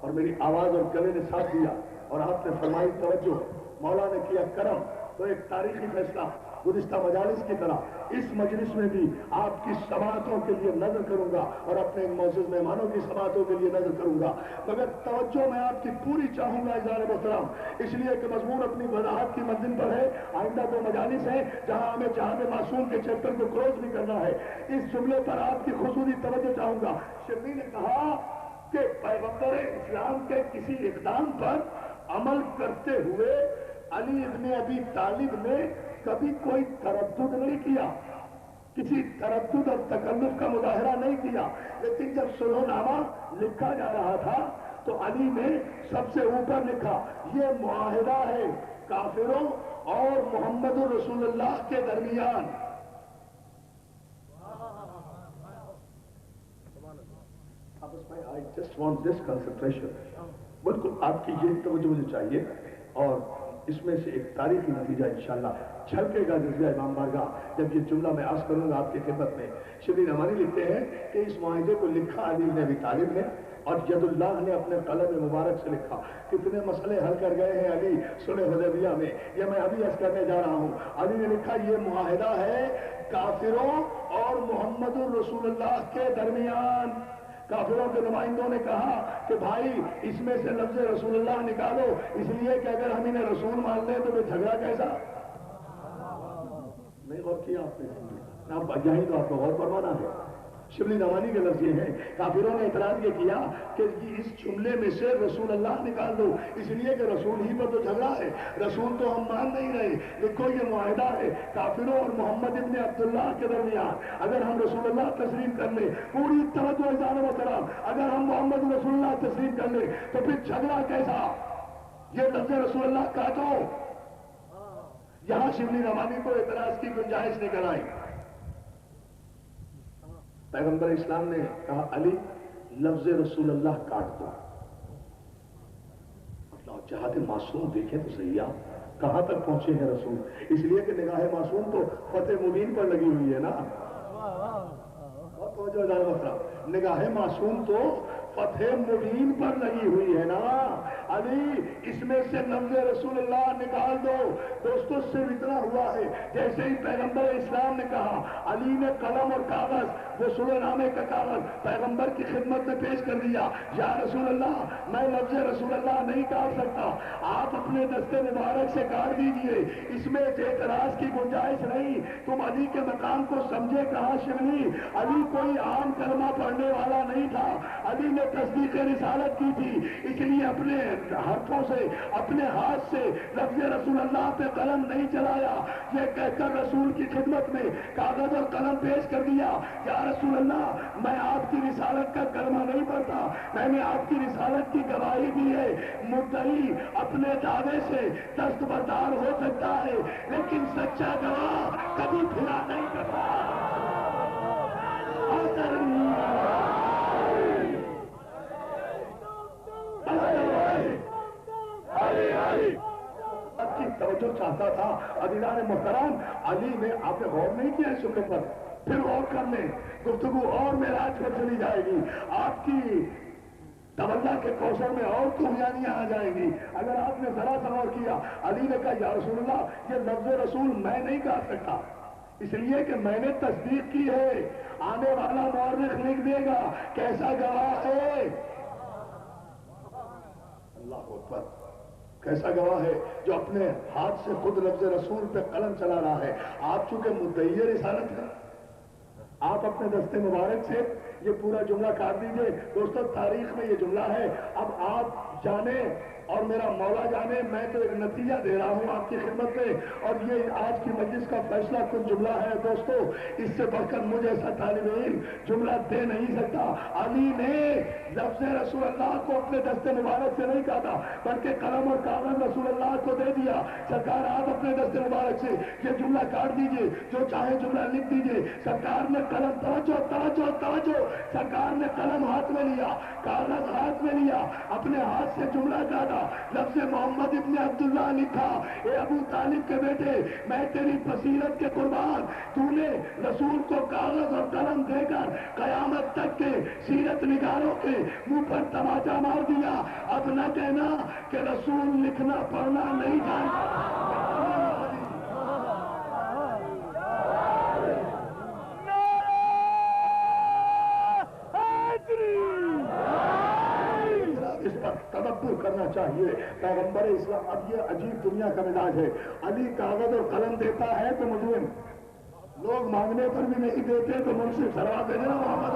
اور میری آواز اور گلے نے ساتھ دیا اور آپ نے فرمائی توجہ، مولا نے کیا کرم، تو ایک تاریخی فیصلہ گزشتہ مجالس کی طرح اس مجلس میں بھی آپ کی سماعتوں کے لیے نظر کروں گا اور اپنے معزز مہمانوں کی سماعتوں کے لیے نظر کروں گا، مگر توجہ میں آپ کی پوری چاہوں گا عزیزان محترم، اس لیے کہ مضمون اپنی وضاحت کی منزل پر ہے۔ آئندہ وہ مجالس ہیں جہاں ہمیں جہاد معصوم کے چیپٹر کو کلوز بھی کرنا ہے۔ اس جملے پر آپ کی خصوصی توجہ چاہوں گا۔ شبلی نے کہا کہ پیغمبر اسلام کے کسی اقدام پر عمل کرتے ہوئے علی ابن ابی طالب نے کبھی کوئی تردد نہیں کیا، کسی تردد اور تکلف کا مظاہرہ نہیں کیا، لیکن جب صلح نامہ لکھا جا رہا تھا تو علی نے سب سے اوپر لکھا، یہ معاہدہ ہے کافروں اور محمد رسول اللہ کے درمیان۔ I just want this concentration. بالکل آپ کی یہ توجہ مجھے چاہیے، اور اس میں سے ایک تاریخی نتیجہ انشاءاللہ چھلکے گا جزیہ امام بارگاہ جب یہ جملہ میں عرض کروں گا آپ کی خدمت میں۔ شبلی نعمانی لکھتے ہیں کہ اس معاہدے کو لکھا علی بن ابی طالب نے اور ید اللہ نے اپنے قلم مبارک سے لکھا۔ کتنے مسئلے حل کر گئے ہیں علی صلح حدیبیہ میں، یہ میں ابھی عرض کرنے جا رہا ہوں۔ علی نے لکھا یہ معاہدہ ہے کافروں اور محمد رسول اللہ کے درمیان۔ کافروں کے نمائندوں نے کہا کہ بھائی اس میں سے لفظ رسول اللہ نکالو، اس لیے کہ اگر ہم انہیں رسول مان لیں تو پھر جھگڑا کیسا؟ نہیں غور کیا آپ نے؟ یہی تو آپ کو غور فرمانا ہے۔ شبلی نعمانی کے لفظ یہ ہیں، کافروں نے اعتراض یہ کیا کہ اس جملے میں سے رسول اللہ نکال دو، اس لیے کہ رسول ہی پر تو جھگڑا ہے، رسول تو ہم مان نہیں رہے۔ دیکھو یہ معاہدہ ہے کافروں اور محمد ابن عبداللہ کے درمیان، اگر ہم رسول اللہ تسلیم کر لیں، پوری توجہ عزیزان محترم، اگر ہم محمد رسول اللہ تسلیم کر لیں تو پھر جھگڑا کیسا؟ یہ لفظ رسول اللہ کاٹو۔ یہاں شبلی نعمانی کو اعتراض کی گنجائش نکل آئی۔ پیغمبر اسلام نے کہا علی لفظ رسول اللہ کاٹ دو۔ مطلب جہاد معصوم دیکھیں تو صحیح، آپ کہاں تک پہنچے ہیں رسول، اس لیے کہ نگاہ معصوم تو فتح مبین پر لگی ہوئی ہے نا۔ तवज्जो ज़रा निगाह मासूम तो फतेह मुबीन पर लगी हुई है ना। अली इसमें से लफ्ज़ रसूलुल्लाह निकाल दो। दोस्तों से इतना हुआ है जैसे ही पैगंबर इस्लाम ने कहा, अली ने कलम और कागज वो सुलहनामे का कागज पैगंबर की खिदमत में पेश कर दिया। या रसूलुल्लाह, मैं लफ्ज़ रसूलुल्लाह नहीं काट सकता, आप अपने दस्ते मुबारक से काट दीजिए, इसमें एतराज की गुंजाइश नहीं। तुम अली के मकाम को समझे कहाँ शिवनी? अली कोई आम कलमा पढ़ने वाला नहीं था, अली ने तस्दीक रिसालत की थी, इसलिए अपने हाथों से अपने हाथ से लफ्ज़ रसूलुल्लाह पे कलम नहीं चलाया। ये कहकर रसूल की खिदमत में कागज और कलम पेश कर दिया, या रसूलुल्लाह मैं आपकी रिसालत का कलमा नहीं पढ़ता, मैंने आपकी रिसालत की गवाही दी है। मुद्दई अपने दावे से दस्तबरदार हो सकता है, लेकिन सच्चा गवाह कभी फिरा नहीं करता। की तवज्जो चाहता था अदीनान मोहतरम। अली ने आपने गौर नहीं किया इस जुमले पर? फिर गौर कर लें, गुफ्तगू और मेराज पर चली जाएगी, आपकी तवल्ला के कौशल में और खूबियानियां आ जाएंगी अगर आपने जरा सा गौर किया। अली ने कहा, या रसूलुल्लाह, ये लफ्ज़ रसूल मैं नहीं कह सकता, इसलिए कि मैंने तस्दीक की है, आने वाला मौर्रिख लिख देगा कैसा गवाह है। अल्लाह अकबर, कैसा गवाह है जो अपने हाथ से खुद लफ्ज़ रसूल पे कलम चला रहा है। आप चूंकि मुद्दई रिसालत है, आप अपने दस्ते मुबारक से ये पूरा जुमला काट दीजिए। दोस्तों तारीख में ये जुमला है, अब आप जाने और मेरा मौला जाने, मैं तो एक नतीजा दे रहा हूं आपकी खिदमत में, और ये आज की मजलिस का फैसला कुछ जुमला है। दोस्तों इससे बढ़कर मुझे ऐसा तालिब इल्म जुमला दे नहीं सकता। अली ने लफ्ज़ रसूलुल्लाह को अपने दस्ते मुबारक से नहीं काटा, बल्कि कलम और कागज रसूलुल्लाह को दे दिया। सरकार आप अपने दस्ते मुबारक से ये जुमला काट दीजिए, जो चाहे जुमला लिख दीजिए। सरकार ने कलम, तवज्जो तवज्जो तवज्जो, सरकार ने कलम हाथ में लिया, कागज हाथ में लिया, अपने हाथ से जुमला काटा। लफ्ज़ मोहम्मद इब्न अब्दुल्लाह लिखा, ए अबू तालिब के बेटे, मैं तेरी बसीरत के कुर्बान, तूने रसूल को कागज और कलम देकर कयामत तक के सीरत निगारों के मुंह पर तमाचा मार दिया। अब न कहना कि रसूल लिखना पढ़ना नहीं जानता। इस पर तदब्बुर करना चाहिए। पैगंबर इस्लाम, अब ये अजीब दुनिया का मिजाज है, अली कागज और कलम देता है तो मुजरिम, लोग मांगने पर भी नहीं देते तो मुंसिफ सरवा दे देना मोहम्मद।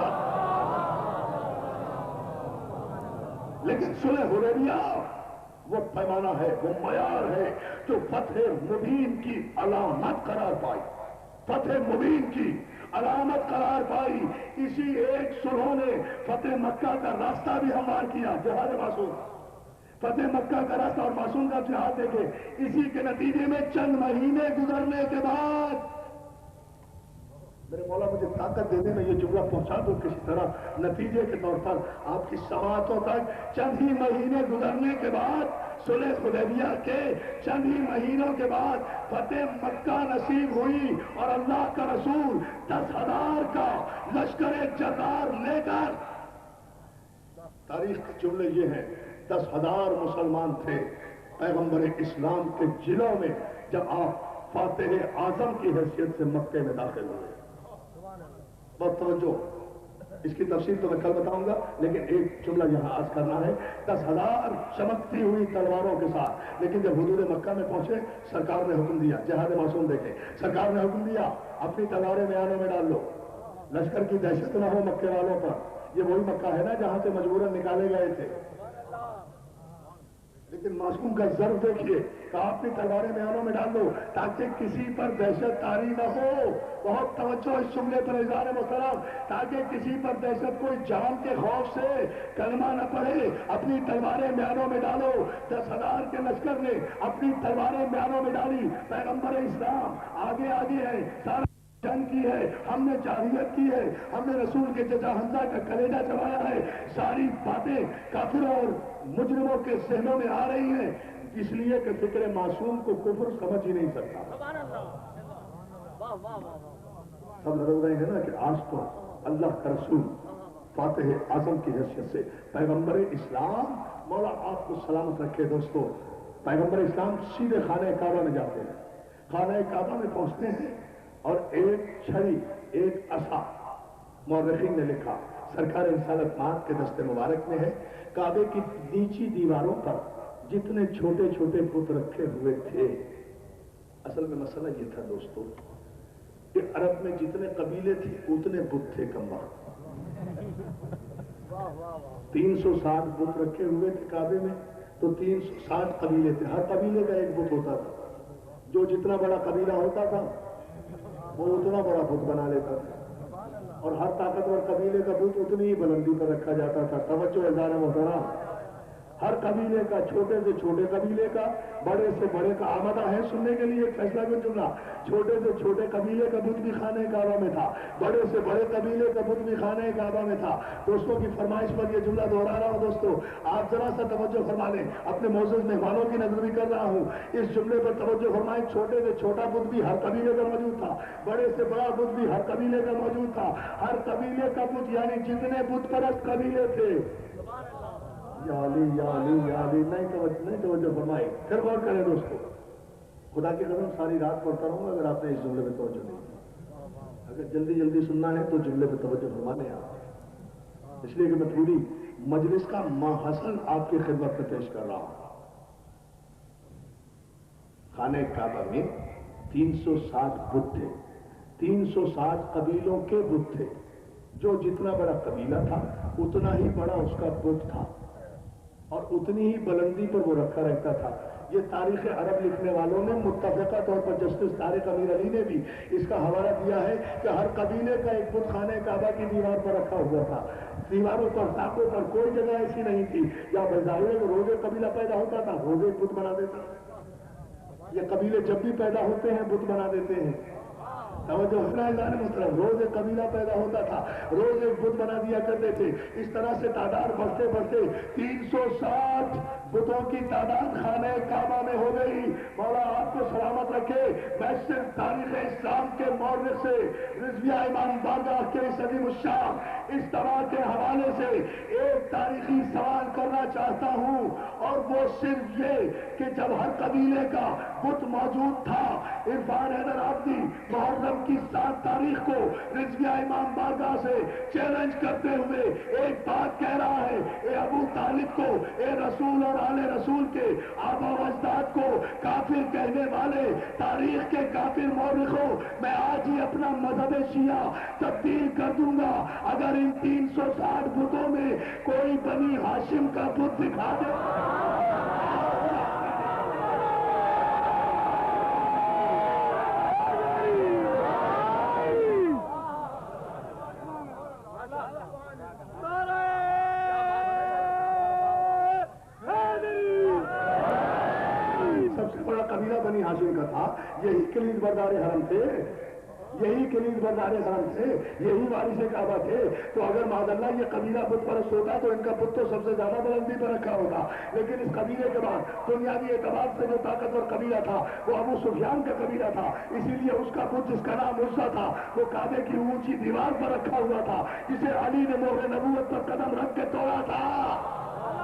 लेकिन सुलह हुदैबिया वो पैमाना है, वो मयार है जो फतेह मुबीन की अलामत करार पाई, फतेह मुबीन की अलामत करार पाई। इसी एक सुलह ने फतेह मक्का का रास्ता भी हमवार किया, जिहाद मासूम, फतेह मक्का का रास्ता और मासूम का जिहाद देखे। इसी के नतीजे में चंद महीने गुजरने के बाद मेरे मौला मुझे ताकत देने में ये जुमला पहुंचा दो किसी तरह, नतीजे के तौर पर आपकी समातों तक। चंद ही महीने गुजरने के बाद, सुलह हुदैबिया के चंद ही महीनों के बाद फतेह मक्का नसीब हुई और अल्लाह का रसूल 10,000 का लश्कर जरदार लेकर, तारीख के जुमले ये हैं, 10,000 मुसलमान थे पैगंबर इस्लाम के जिलों में जब आप फातेह आजम की हैसियत से मक्के में दाखिल हुए। बहुत तवज्जो, इसकी तफसील तो मैं कल बताऊंगा, लेकिन एक जुमला यहां आज करना है। 10,000 चमकती हुई तलवारों के साथ, लेकिन जब हुजूर मक्का में पहुंचे सरकार ने हुक्म दिया, जिहाद मासूम देखे, सरकार ने हुक्म दिया अपनी तलवारें म्यानों में डाल लो, लश्कर की दहशत न हो मक्के वालों पर। ये वही मक्का है ना जहां से मजबूरन निकाले गए थे, लेकिन मासूम का जर्फ देखिए, कहा अपनी तलवारें म्यानों में डाल दो ताकि किसी पर दहशत तारी न हो। बहुत तवज्जो इस जुमले पर इज़हार मोहतरम, ताकि किसी पर दहशत, कोई जान के खौफ से कलमा न पड़े, अपनी तलवारें म्यानों में डालो। 10,000 के लश्कर ने अपनी तलवारें म्यानों में डाली। पैगंबर इस्लाम आगे आगे है, सारा जंग की है, हमने जाहिलियत की है, हमने रसूल के चचा हमजा का कलेजा चबाया है। सारी बातें काफिरों और मुजरिमों के सहनों में आ रही हैं, इसलिए कि फिक्र मासूम को कुफ्र समझ ही नहीं सकता। सब लग रहे हैं ना कि आज तो अल्लाह का रसूल फातिह आजम की हैसियत से पैगंबर इस्लाम, मौला आपको सलामत रखे दोस्तों, पैगंबर इस्लाम सीधे खाने काबा में जाते हैं। खाने काबा में पहुंचते हैं और एक छड़ी, एक असा, मौरखीन ने लिखा, सरकार रिसालत मात के दस्ते मुबारक में है, काबे की नीची दीवारों पर जितने छोटे छोटे बुत रखे हुए थे। असल में मसला ये था दोस्तों कि अरब में जितने कबीले थे उतने बुत थे कम वक्त। 360 बुत रखे हुए थे काबे में, तो 360 कबीले थे, हर कबीले का एक बुत होता था। जो जितना बड़ा कबीला होता था वो उतना बड़ा बुत बना लेता था, और हर ताकतवर कबीले का बुत उतनी ही बुलंदी पर रखा जाता था। तवज्जो हज़ार मोहतरम, हर कबीले का, छोटे से छोटे कबीले का, बड़े से बड़े का आमदा है सुनने के लिए एक फैसला का जुमला। छोटे से छोटे कबीले का बुत भी खाने काबा में था, बड़े से बड़े कबीले का बुत भी खाने काबा में था। दोस्तों की फरमाइश पर यह जुमला दोहरा रहा हूं। दोस्तों आप जरा सा तवज्जो फरमा लें, अपने मौजूद मेहमानों की नजर भी कर रहा हूं, इस जुमले पर तवज्जो फरमाएं। छोटे से छोटा बुत भी हर कबीले का मौजूद था, बड़े से बड़ा बुत भी हर कबीले का मौजूद था। हर कबीले का बुत यानी जितने बुत परस्त कबीले थे, याली याली याली, नहीं तवज्जो फरमाई। फिर गौर करें दोस्तों, खुदा की कसम सारी रात पढ़ता रहूंगा अगर आपने इस जुमले पे तवज्जो नहीं की। अगर जल्दी जल्दी सुनना है तो जुमले पे तवज्जो फरमा लें आप, इसलिए कि मैं पूरी मजलिस का माहसन आपकी खिदमत में पेश कर रहा हूं। खाने काबा में 360 बुत थे, 360 कबीलों के बुत थे। जो जितना बड़ा कबीला था उतना ही बड़ा उसका बुत था और उतनी ही बुलंदी पर वो रखा रहता था। ये तारीख अरब लिखने वालों ने मुत्तफिका तौर पर जस्टिस तारिक अमीर अली ने भी इसका हवाला दिया है कि हर कबीले का एक बुत खाने काबा की दीवार पर रखा हुआ था। दीवारों पर, ताकों पर कोई जगह ऐसी नहीं थी या बजाय रोजे कबीला पैदा होता था, रोजे बुत बना देता। ये कबीले जब भी पैदा होते हैं बुत बना देते हैं। मतलब रोज एक कबीला पैदा होता था, रोज एक बुत बना दिया करते थे। इस तरह से तादाद बढ़ते बढ़ते 360 बुतों की तादाद खाने काबा में हो गई। मौला आपको सलामत रखे। मैं सिर्फ तारीख इस्लाम के मौरख से, रिजविया इमाम बारगाह के सदी मुशाह इस तरह के हवाले से एक तारीखी सवाल करना चाहता हूं, और वो सिर्फ ये कि जब हर कबीले का बुत मौजूद था, इरफान हैदर आब्दी मुहर्रम की 7 तारीख को रिजविया इमाम बारगाह से चैलेंज करते हुए एक बात कह रहा है, ए अबू तालिब को, ए रसूल और आले रसूल के आबा व अजदाद को काफिर कहने वाले तारीख के काफिर मौरखों, मैं आज ही अपना मजहब शिया तब्दील कर दूंगा अगर इन 360 बुतों में कोई बनी हाशिम का बुत दिखा दे। बनी हाशिम का था, यही कलीद बरदार हरम थे, यही कलीद बरदार हरम थे, यही वारिस काबा थे। तो अगर मादल्ला ये कबीला बुत परस्त होता तो इनका बुत तो सबसे ज्यादा बुलंदी पर रखा होता। लेकिन इस कबीले के बाद दुनियावी एतबार से जो ताकतवर कबीला था वो अबू सुफियान का कबीला था, इसीलिए उसका बुत जिसका नाम उस्सा था वो काबे की ऊंची दीवार पर रखा हुआ था, जिसे अली ने मोहरे नबूवत पर कदम रख के तोड़ा था।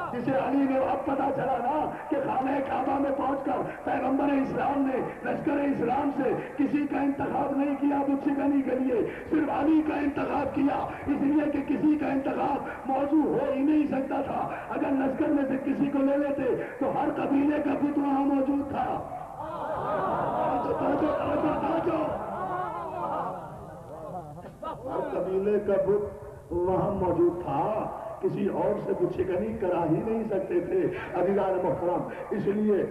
जिसे अली ने अब पता चला ना कि खाने काबा में पहुंचकर पैगंबर इस्लाम ने लश्कर इस्लाम से किसी का इंतखाब नहीं किया बुत शिकनी के लिए, सिर्फ अली का इंतखाब किया, इसलिए कि किसी का इंतखाब मौजूद हो ही नहीं सकता था। अगर लश्कर में से किसी को ले लेते तो हर कबीले का बुत वहां मौजूद था। हर कबीले का बुत वहां मौजूद था, किसी और से बुत शिकनी करा ही नहीं सकते थे। अज़ीज़ान मुहतरम, इसलिए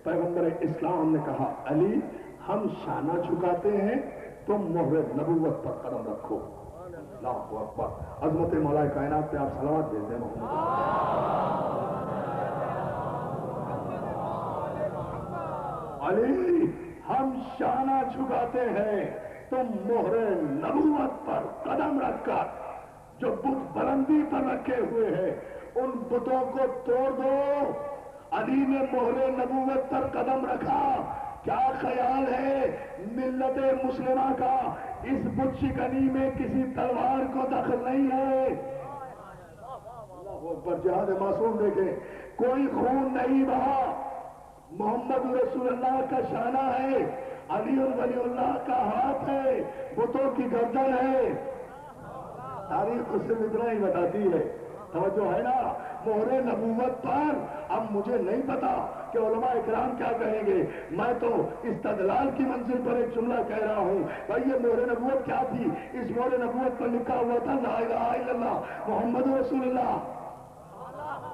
पैगंबर इस्लाम ने कहा, अली हम शाना झुकाते हैं, तुम मोहरे नबूवत पर कदम रखो। अल्लाहु अकबर। अज़मत मौला कायनात पे आप सलावत भेजते हैं। अली हम शाना झुकाते हैं, तुम मोहरे नबूवत पर कदम रखकर जो बुत बुलंदी पर रखे हुए हैं उन बुतों को तोड़ दो। अली ने मोहरे नबूवत पर कदम रखा, کیا خیال ہے ملت مسلمہ کا اس بت شکنی میں کسی تلوار کو دخل نہیں ہے؟ اللہ اکبر، جہاد معصوم دیکھیں، کوئی خون نہیں بہا، محمد رسول اللہ کا شانہ ہے، علی ولی اللہ کا ہاتھ ہے، بتوں کی گردن ہے۔ تاریخ اس سے اتنا ہی بتاتی ہے، توجہ ہے نا؟ مہر نبوت پر اب مجھے نہیں پتا کہ علماء اکرام کیا کہیں گے، میں تو استدلال کی منزل پر ایک جملہ کہہ رہا ہوں۔ بھائی یہ مہر نبوت کیا تھی؟ اس مہر نبوت پر لکھا ہوا تھا لا الہ الا اللہ محمد رسول اللہ۔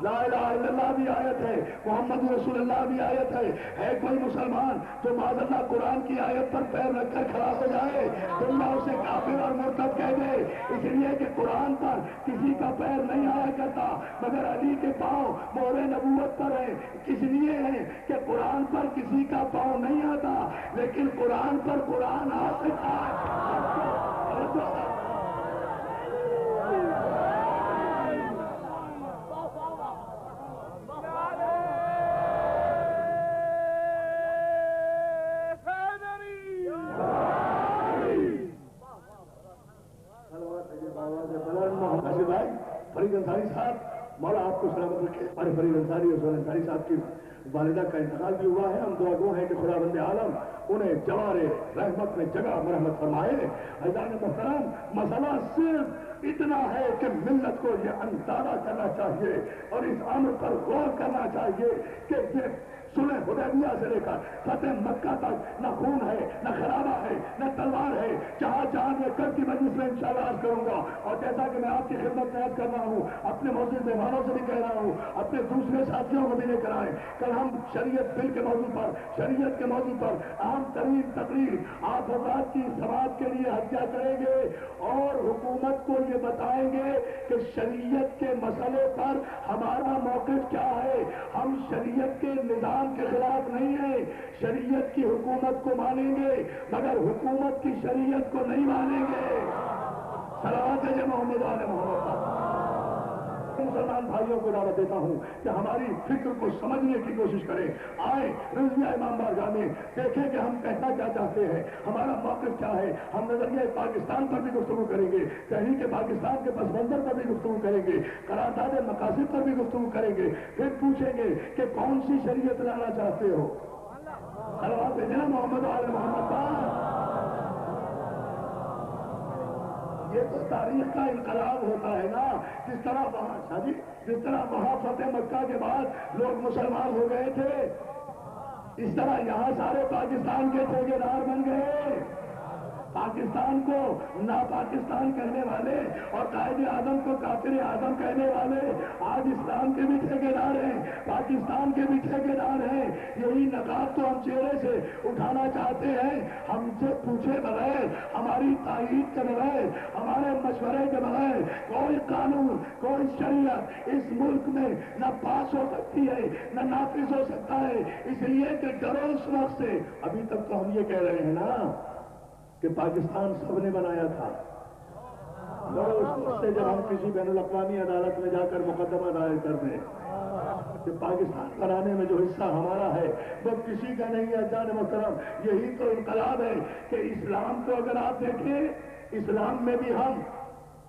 لا الہ الا اللہ بھی آیت ہے، محمد رسول اللہ بھی آیت ہے کوئی مسلمان جو معاذ اللہ قرآن کی آیت پر پیر رکھ کر کھڑا ہو جائے تو اللہ اسے کافر اور مرتد کہہ دے، اس لیے کہ قرآن پر کسی کا پیر نہیں آیا کرتا مگر علی کے پاؤں مہر نبوت پر ہے، کس لیے ہے کہ قرآن پر کسی کا پاؤں نہیں آتا لیکن قرآن پر قرآن آ سکتا ہے۔ بھائی فرید انصاری صاحب مولا آپ کو سلامت رکھے۔ ہمارے فرید انصاری اور سہیل انصاری صاحب کی والدہ کا انتقال بھی ہوا ہے، ہم دعا گو ہیں کہ خدا بند عالم انہیں جوار رحمت میں جگہ مرحمت فرمائے۔ عزیزان محترم، مسئلہ صرف اتنا ہے کہ ملت کو یہ اندازہ کرنا چاہیے اور اس امر پر غور کرنا چاہیے کہ یہ صلح حدیبیہ سے لے کر فتح مکہ تک نہ خون ہے، نہ خرابہ ہے، نہ تلوار ہے۔ جہاں جہاں میں کل کی مجلس میں انشاءاللہ عرض کروں گا، اور جیسا کہ میں آپ کی خدمت میں عرض کر رہا ہوں، اپنے موجود مہمانوں سے بھی کہہ رہا ہوں، اپنے دوسرے ساتھیوں کو بھی لے کر آئیں۔ کل ہم شریعت بل کے موضوع پر، شریعت کے موضوع پر اہم ترین تقریر آپ حضرات کی سماعت کے لیے ہدیہ کریں گے اور حکومت کو یہ بتائیں گے کہ شریعت کے مسئلے پر ہمارا موقف کیا ہے۔ ہم شریعت کے نظام کے خلاف نہیں ہے، شریعت کی حکومت کو مانیں گے مگر حکومت کی شریعت کو نہیں مانیں گے۔ صلوات ہے محمد علی محمد۔ مسلمان بھائیوں کو دعوت دیتا ہوں کہ ہماری فکر کو سمجھنے کی کوشش کریں، آئیں رضویہ امام بارگاہ میں، دیکھیں کہ ہم کہنا کیا چاہتے ہیں، ہمارا موقف کیا ہے۔ ہم نظریہ پاکستان پر بھی گفتگو کریں گے، تحریک پاکستان کے پس منظر پر بھی گفتگو کریں گے، قرارداد مقاصد پر بھی گفتگو کریں گے، پھر پوچھیں گے کہ کون سی شریعت لانا چاہتے ہو۔ صلوات بھیجنا محمد علی محمد۔ یہ تو تاریخ کا انقلاب ہوتا ہے نا، جس طرح وہاں جس طرح وہاں فتح مکہ کے بعد لوگ مسلمان ہو گئے تھے، اس طرح یہاں سارے پاکستان کے ٹھیکیدار بن گئے۔ پاکستان کو ناپاکستان کہنے والے اور قائد اعظم کو کافر اعظم کہنے والے آج اسلام کے بھی ٹھیکیدار ہیں، پاکستان کے بھی ٹھیکیدار ہیں۔ یہی نقاب تو ہم چہرے سے اٹھانا چاہتے ہیں، ہم سے پوچھے بغیر، ہماری تائید کے بغیر، ہمارے مشورے کے بغیر کوئی قانون، کوئی شریعت اس ملک میں نہ پاس ہو سکتی ہے نہ نافذ ہو سکتا ہے، اس لیے کہ ڈرو اس وقت سے۔ ابھی تک تو ہم یہ کہہ رہے ہیں نا کہ پاکستان سب نے بنایا تھا، ڈرو اس وقت سے جب ہم کسی بین الاقوامی عدالت میں جا کر مقدمہ دائر کر دیں کہ پاکستان بنانے میں جو حصہ ہمارا ہے وہ کسی کا نہیں ہے۔ جان محترم، یہی تو انقلاب ہے کہ اسلام کو اگر آپ دیکھیں، اسلام میں بھی ہم،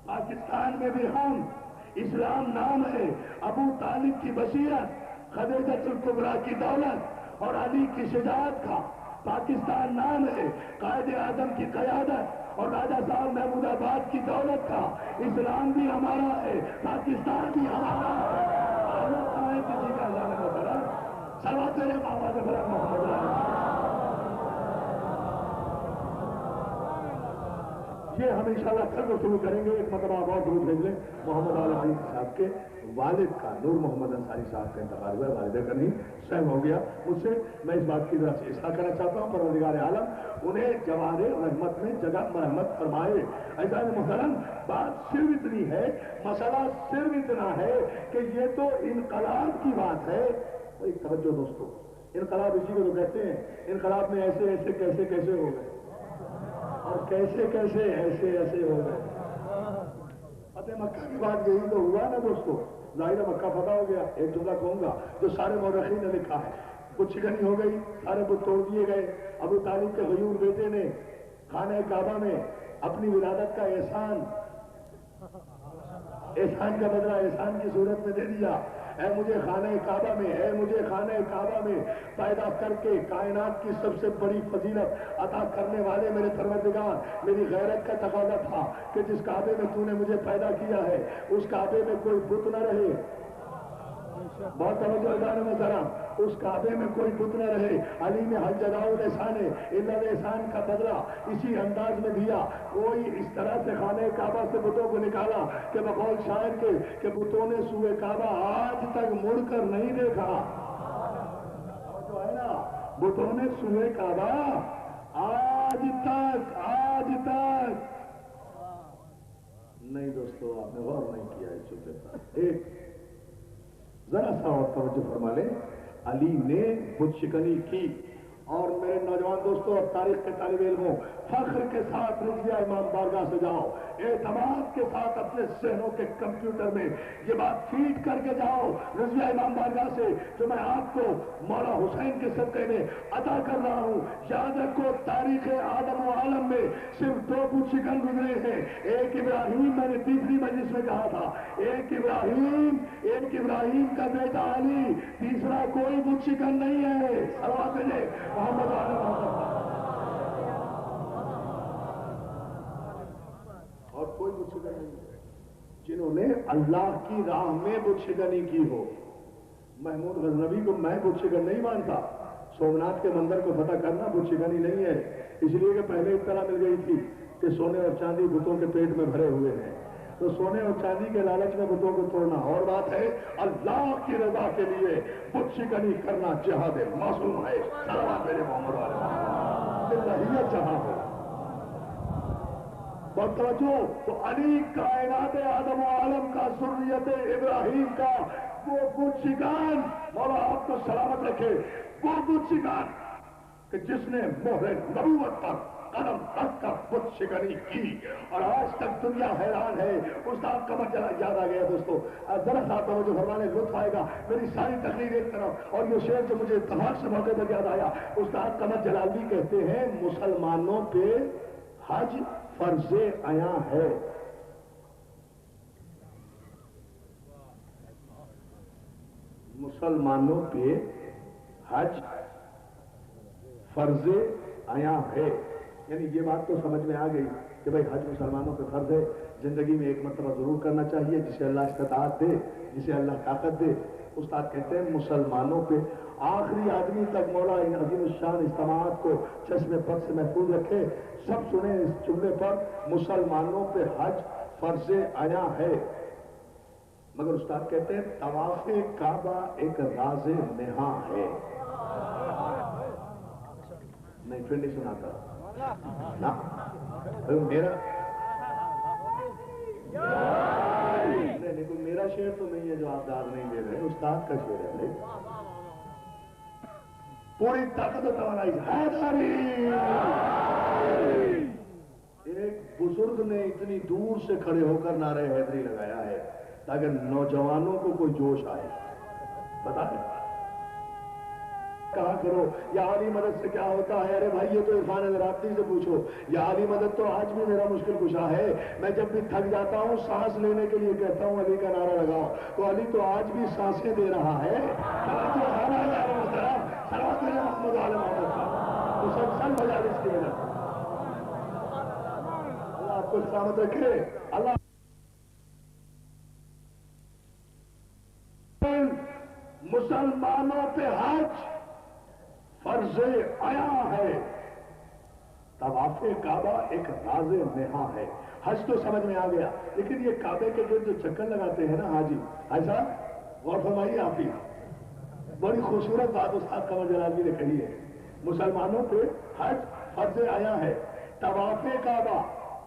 پاکستان میں بھی ہم، اسلام نام ہے، ابو طالب کی بصیرت، خدیجہ الکبریٰ کی دولت اور علی کی شجاعت کا، پاکستان نام ہے، قائد اعظم کی قیادت اور راجہ صاحب محمود آباد کی دولت کا۔ اسلام بھی ہمارا ہے، پاکستان بھی ہمارا ہے، کسی کا اللہ نے بتایا۔ صلوات ہے محمد یہ ہم انشاءاللہ کل گفتگو کریں گے۔ ایک مرتبہ اور درود بھیج لیں، محمد علی صاحب کے والد کا، نور محمد انصاری صاحب کا انتقال ہوا ہے، والدہ کا نہیں، سہم ہو گیا مجھ سے۔ میں اس بات کی طرف سے اصلاح کرنا چاہتا ہوں، پروردگار عالم انہیں جوار رحمت میں جگہ مرحمت فرمائے۔ ایسا محترم، بات صرف اتنی ہے، مسئلہ صرف اتنا ہے کہ یہ تو انقلاب کی بات ہے۔ ایک توجہ دوستو، انقلاب اسی کو تو کہتے ہیں، انقلاب میں ایسے ایسے کیسے کیسے ہو گئے اور کیسے کیسے ایسے ایسے ہو گئے۔ فتح مکہ کی بات یہی تو ہوا نا دوستو، ظاہر مکہ فتح ہو گیا۔ ایک جملہ کہوں گا جو سارے مورخین نے لکھا ہے، बुत शिकनी हो गई, सारे बुत तोड़ दिए गए। अबू तालिब के गयूर बेटे ने खाने काबा में अपनी विलादत का एहसान का बदला एहसान की सूरत में दे दिया। ऐ मुझे खाने काबा में, ऐ मुझे खाने काबा में पैदा करके कायनात की सबसे बड़ी फजीलत अता करने वाले मेरे परवरदिगार, मेरी गैरत का तकाजा था कि जिस काबे में तूने मुझे पैदा किया है उस काबे में कोई बुत न रहे। बहुत तवज्जो में जरा, उस काबे में कोई बुत न रहे। अली ने हल जजाउल एहसान इल्ला एहसान का बदला इसी अंदाज में दिया। कोई इस तरह से खाने काबा से बुतों को निकाला कि बकौल शायर के बुतों ने सूए काबा आज तक मुड़कर नहीं देखा। जो है ना, बुतों ने सूए काबा आज तक नहीं। दोस्तों, आपने गौर नहीं किया इस जुमले पर। एक जरा सा और तवज्जो फरमा ले, अली ने बुत शिकनी की। और मेरे नौजवान दोस्तों और तारीख के तालिब इल्मों, फख्र के साथ रिज़विया इमाम बारगाह से जाओ, एतमाद के साथ अपने ज़हनों के कंप्यूटर में ये बात फीड करके जाओ रिज़विया इमाम बारगाह से, जो मैं आपको मौला हुसैन के सदक़े में अता कर रहा हूं। याद रखो, तारीख आदम व आलम में सिर्फ 2 बुत शिकन गुजरे हैं। एक इब्राहिम, मैंने तीसरी मजलिस में कहा था, एक इब्राहिम का बेटा अली, तीसरा कोई बुत शिकन नहीं है। सलावत भेजे मोहम्मद वाले मोहम्मद। और कोई बुत शिकन नहीं है जिन्होंने अल्लाह की राह में बुत शिकनी की हो। महमूद गजनवी को मैं बुत शिकन नहीं मानता। सोमनाथ के मंदिर को फतह करना बुत शिकनी नहीं है, इसलिए कि पहले इत्तला मिल गई थी कि सोने और चांदी बुतों के पेट में भरे हुए हैं, तो सोने और चांदी के लालच में बुतों को तोड़ना और बात है, अल्लाह की रजा के लिए बुत शिकनी करना जिहाद मासूम है। सलावत मेरे मोहम्मद वाले जहां हो। बहुत तवज्जो। तो अली कायनात आदम आलम का, सुर्रियत इब्राहिम का वो बुत शिकन, मौला आपको सलामत रखे, वो बुत शिकन कि जिसने मोहरे नबूवत पर कदम रख कर बुत शिकनी की और आज तक दुनिया हैरान है। उस्ताद कमर जला याद आ गया दोस्तों, जरा सा तो मुझे फरमाने लुत्फ आएगा। मेरी सारी तकरीर एक तरफ और ये शेर जो मुझे तमाम से मौके पर याद आया, उस्ताद कमर जलाली कहते हैं मुसलमानों पे हज फर्जे आया है। मुसलमानों पे हज फर्जे आया है, यानी ये बात तो समझ में आ गई कि भाई हज मुसलमानों पे फर्ज है, जिंदगी में एक मरतबा जरूर करना चाहिए, जिसे अल्लाह इस्तिताअत दे, जिसे अल्लाह ताकत दे। उस्ताद कहते हैं मुसलमानों पे आखिरी आदमी तक मौला इन अजीम शान इस्तेमाल को चश्मे पद से महफूज रखे। सब सुने इस जुमले पर, मुसलमानों पे हज फर्ज आया है। मगर उस्ताद कहते हैं तवाफ़े काबा एक राज़े नेहा है। नहीं, फिर नहीं सुनाता ना, मेरा नहीं, कोई मेरा शेर तो नहीं है जो आप दाद नहीं दे रहे, उस्ताद का शेर है। पूरी ताकत तवानाई हैदरी। एक बुजुर्ग ने इतनी दूर से खड़े होकर नारे हैदरी लगाया है ताकि नौजवानों को कोई जोश आए। बता दें कहा करो या अली मदद से क्या होता है। अरे भाई, ये तो इरफान अल-राब्ती से पूछो। या अली मदद तो आज भी मेरा मुश्किल कुशा है। मैं जब भी थक जाता हूँ सांस लेने के लिए कहता हूँ अली का नारा लगाओ, तो अली तो आज भी सांसें दे रहा है। मुसलसल मजालिस की वजह अल्लाह आपको सलामत रखे। अल्लाह मुसलमानों पे हज फर्जे आया है। तवाफ़े काबा एक राज़े नेहा है। हज तो समझ में आ गया, लेकिन ये काबे के जो चक्कर लगाते हैं ना हाजी, ऐसा गौर फरमाइए आप भी, बड़ी खूबसूरत बात उस्ताद कमर जलाली ने कही है। मुसलमानों पे हज फर्जे आया है। तवाफ़े काबा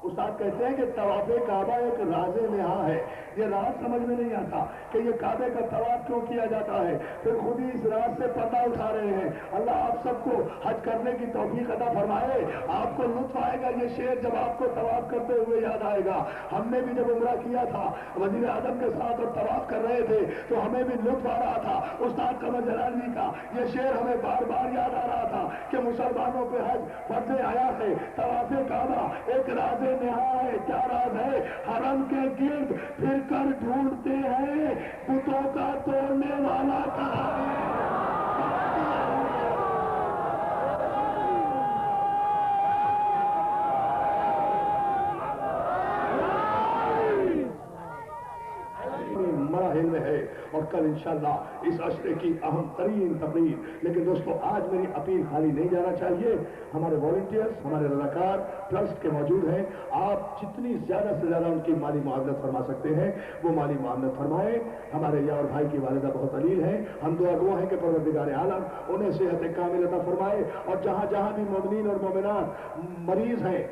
उस्ताद कहते हैं कि तवाफ़े काबा एक राज़े नेहा है। ये राज समझ में नहीं आता कि ये काबे का तवाफ क्यों किया जाता है। फिर खुद ही इस राज से पर्दा उठा रहे हैं। अल्लाह आप सबको हज करने की तौफीक अता फरमाए। आपको लुत्फ आएगा ये शेर जब आपको तवाफ करते हुए याद आएगा। हमने भी जब उम्रा किया था वज़ीर आज़म के साथ और तवाफ कर रहे थे तो हमें भी लुत्फ आ रहा था। उस्ताद कमर जलाली का ये शेर हमें बार बार याद आ रहा था कि मुसलमानों पे हज फर्ज़ आया है। तवाफ़े काबा एक राज़े नेहा है। क्या राज है? हरम के गिर्द फिर कर ढूंढते हैं बुतों का तोड़ने वाला कहाँ है। मराहिल में है और कल इंशाअल्लाह इस अशरे की अहम तरीन तकरीर। लेकिन दोस्तों आज मेरी अपील खाली नहीं जाना चाहिए। हमारे वॉलंटियर्स हमारे रज़ाकार ट्रस्ट के मौजूद हैं। आप जितनी ज्यादा से ज्यादा उनकी माली मुआवनत फरमा सकते हैं वो माली मुआवनत फरमाएं। हमारे यार भाई की वालिदा बहुत अलील हैं। हम दुआ गो हैं कि परवरदिगार आलम उन्हें सेहत कामिल अता फरमाए। और जहां जहां भी मोमिनीन और मोमिनात मरीज हैं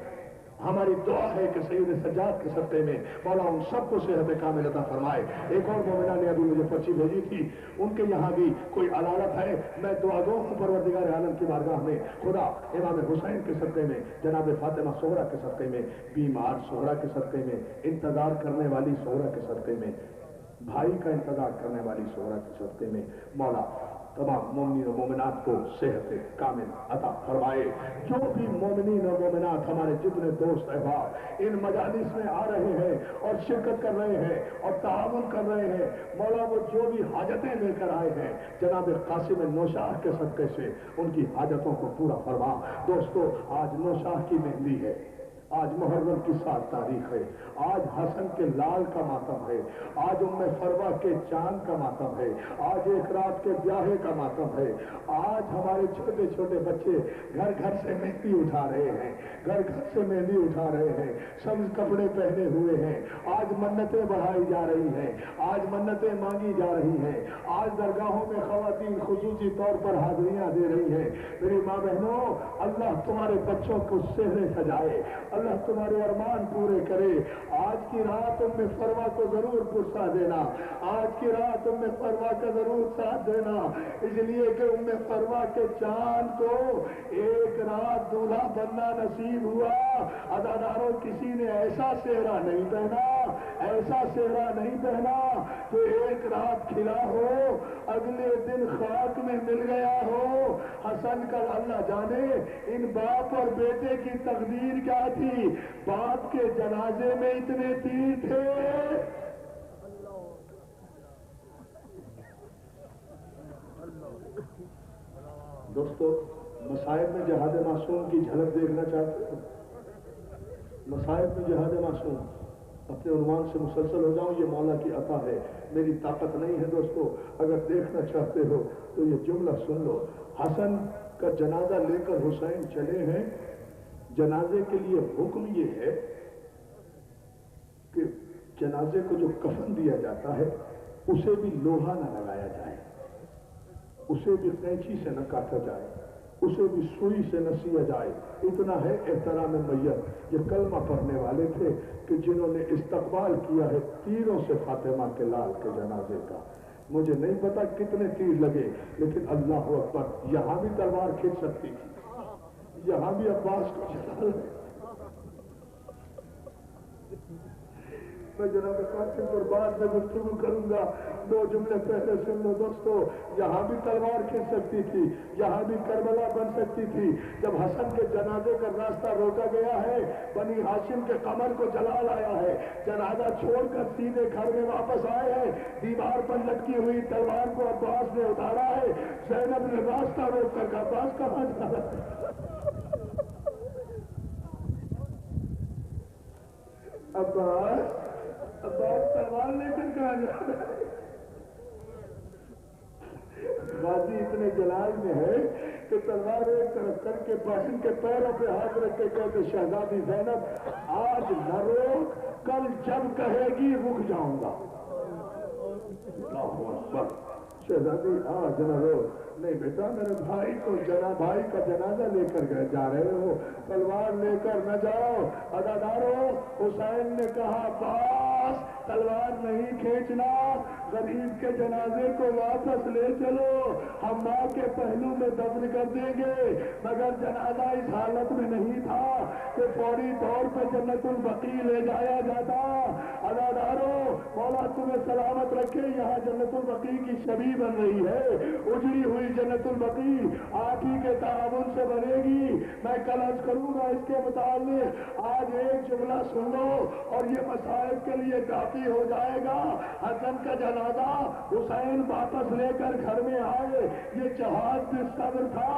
हमारी दुआ है कि सैयद सज्जाद के सत्ते में मौला उन सबको सेहत कामिल अता फरमाए। एक और मोमिना ने अभी मुझे पर्ची भेजी थी, उनके यहाँ भी कोई अलालत है। मैं दुआ गो हूँ परवरदिगार आलम की बारगाह में खुदा इमाम हुसैन के सदक़े में, जनाब फातिमा सोहरा के सदक़े में, बीमार सोहरा के सदक़े में, इंतजार करने वाली सोहरा के सदक़े में, भाई का इंतजार करने वाली सोहरा के सदक़े में मौला तमाम मोमिनीन और मोमिनात को सेहत कामिल अता फरमाए। जो भी मोमिनीन और मोमिनात हमारे जितने दोस्त अहबाब इन मजालिस में आ रहे हैं और शिरकत कर रहे हैं और ताअवुन कर रहे हैं, मौला वो जो भी हाजतें लेकर आए हैं जनाब कासिम नौशाह के सदक़े से उनकी हाजतों को पूरा फरमा। दोस्तों आज नौशाह की मेहंदी है, आज मुहर्रम की 7 तारीख है, आज हसन के लाल का मातम है, आज उम्मे फरवा के चांद का मातम है, आज एक रात के ब्याहे का मातम है। आज हमारे छोटे छोटे बच्चे घर घर से मेहंदी उठा रहे हैं, घर घर से मेहंदी उठा रहे हैं, सब कपड़े पहने हुए हैं। आज मन्नतें बढ़ाई जा रही हैं, आज मन्नतें मांगी जा रही हैं, आज दरगाहों में खवातीन खुसूसी तौर पर हाजिरियां दे रही हैं। मेरी माँ बहनों, अल्लाह तुम्हारे बच्चों को सेहरे सजाए, अल्लाह तुम्हारे अरमान पूरे करे। आज की रात उम्मे फरवा को जरूर पुरसा देना, आज की रात उम्मे फरवा का जरूर साथ देना, इसलिए कि उम्मे फरवा के चांद को एक रात दूल्हा बनना नसीब हुआ। अदादारों किसी ने ऐसा सेहरा नहीं पहना, ऐसा सेहरा नहीं पहना तो एक रात खिला हो अगले दिन खाक में मिल गया हो। हसन का अल्लाह जाने इन बाप और बेटे की तकदीर क्या थी। बाप के जनाजे में इतने तीर थे, दोस्तों मसाइब में जहाद मासूम की झलक देखना चाहते हो? मसाइब में जहाद मासूम अपने उन्वान से मुसलसल हो जाऊं, ये मौला की अता है, मेरी ताकत नहीं है। दोस्तों अगर देखना चाहते हो तो ये जुमला सुन लो। हसन का जनाजा लेकर हुसैन चले हैं। जनाजे के लिए हुक्म ये है कि जनाजे को जो कफन दिया जाता है उसे भी लोहा न लगाया जाए, उसे भी कैंची से न काटा जाए, उसे भी सुई से न सिया जाए। इतना है एहतराम मैयत। ये कलमा पढ़ने वाले थे कि जिन्होंने इस्तकबाल किया है तीरों से फातिमा के लाल के जनाजे का। मुझे नहीं पता कितने तीर लगे, लेकिन अल्लाह अकबर, यहां भी तलवार खींच सकती थी, यहां भी अब्बास को जलाल है। मैं जनाब कासिम पर बाद में गुफ्तगू करूंगा, 2 जुमले पहले सुन लो दोस्तों। यहाँ भी तलवार खींच सकती थी, यहाँ भी करबला बन सकती थी। जब हसन के जनाजे का रास्ता रोका गया है, बनी हाशिम के कमर को जला लाया है, जनाजा छोड़कर सीधे घर में वापस आए हैं, दीवार पर लटकी हुई तलवार को अब्बास ने उतारा है। ज़ैनब ने रास्ता रोक कर कहा, अब्बास कहाँ जा रहा है? अब्बास तलवार लेकर कहा जा रहा है? गाजी इतने जलाल में है कि तलवार एक तरफ करके पासिन के पैरों पे हाथ रख के कहते, शहजादी ज़ैनब आज न रोक, कल जब कहेगी रुक जाऊंगा। शहजादी जनाबो, नहीं बेटा, मेरे भाई को भाई का जनाजा लेकर गए जा रहे हो, तलवार लेकर न जाओ। अदादारो, हुसैन ने कहा बास, तलवार नहीं खींचना, गरीब के जनाजे को वापस ले चलो, हम माँ के पहलू में दफन कर देंगे। मगर जनाजा इस हालत में नहीं था कि फौरी तौर पर जन्नतुल बकी ले जाया जाता। अदादारो, मौला तुम्हें सलामत रखे, यहाँ जन्नतुल बकी की छवि बन रही है, उजड़ी हुई जन्नतुल बकी आप ही के ताउन से बनेगी। मैं कल अर्ज करूंगा इसके मुताबिक, आज एक जुमला सुन लो और ये मसाइल के लिए काफी हो जाएगा। हसन का जनाजा हुसैन वापस लेकर घर में आए, ये जहाद में सब्र था,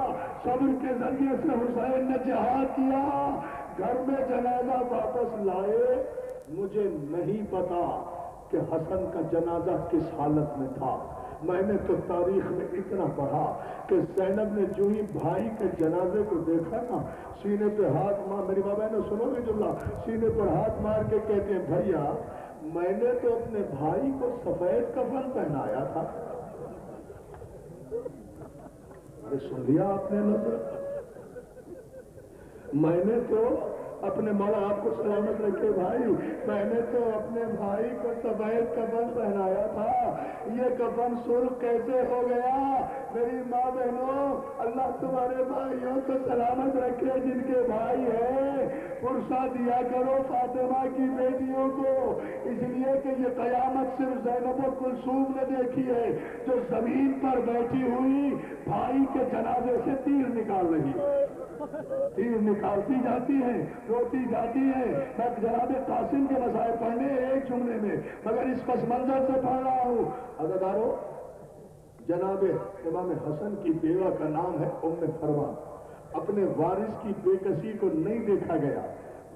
सब्र के जरिए से हुसैन ने जहाद किया, घर में जनाजा वापस लाए। मुझे नहीं पता कि हसन का जनाजा किस हालत में था। मैंने तो तारीख में इतना पढ़ा कि ज़ैनब ने जो ही भाई के जनाजे को देखा ना, सीने पे हाथ मार, मेरी माँ बहनों सुनोगे जुमला, सीने पर हाथ मार के कहते हैं, भैया मैंने तो अपने भाई को सफेद कफन पहनाया था। अरे सुन लिया आपने लोग, मैंने तो अपने मौला आपको सलामत रखे भाई, मैंने तो अपने भाई को सफेद कफन पहनाया था, ये कफन सुर्ख कैसे हो गया? मेरी माँ बहनों, अल्लाह तुम्हारे भाइयों को सलामत रखे जिनके भाई है, फुर्सा दिया करो फातिमा की बेटियों को, इसलिए कि ये कयामत सिर्फ ज़ैनब और कुलसूम ने देखी है, जो जमीन पर बैठी हुई भाई के जनाजे से तीर निकाल रही है, तीर निकालती जाती है, रोती जाती है। मैं जनाबे कासिम के मसाइल पढ़ने एक जुमले में, मगर इस पस मंजर से पढ़ रहा हूँ। अज़ादारो, जनाबे इमाम हसन की बेवा का नाम है उम्मे फरमान। अपने वारिस की बेकसी को नहीं देखा गया,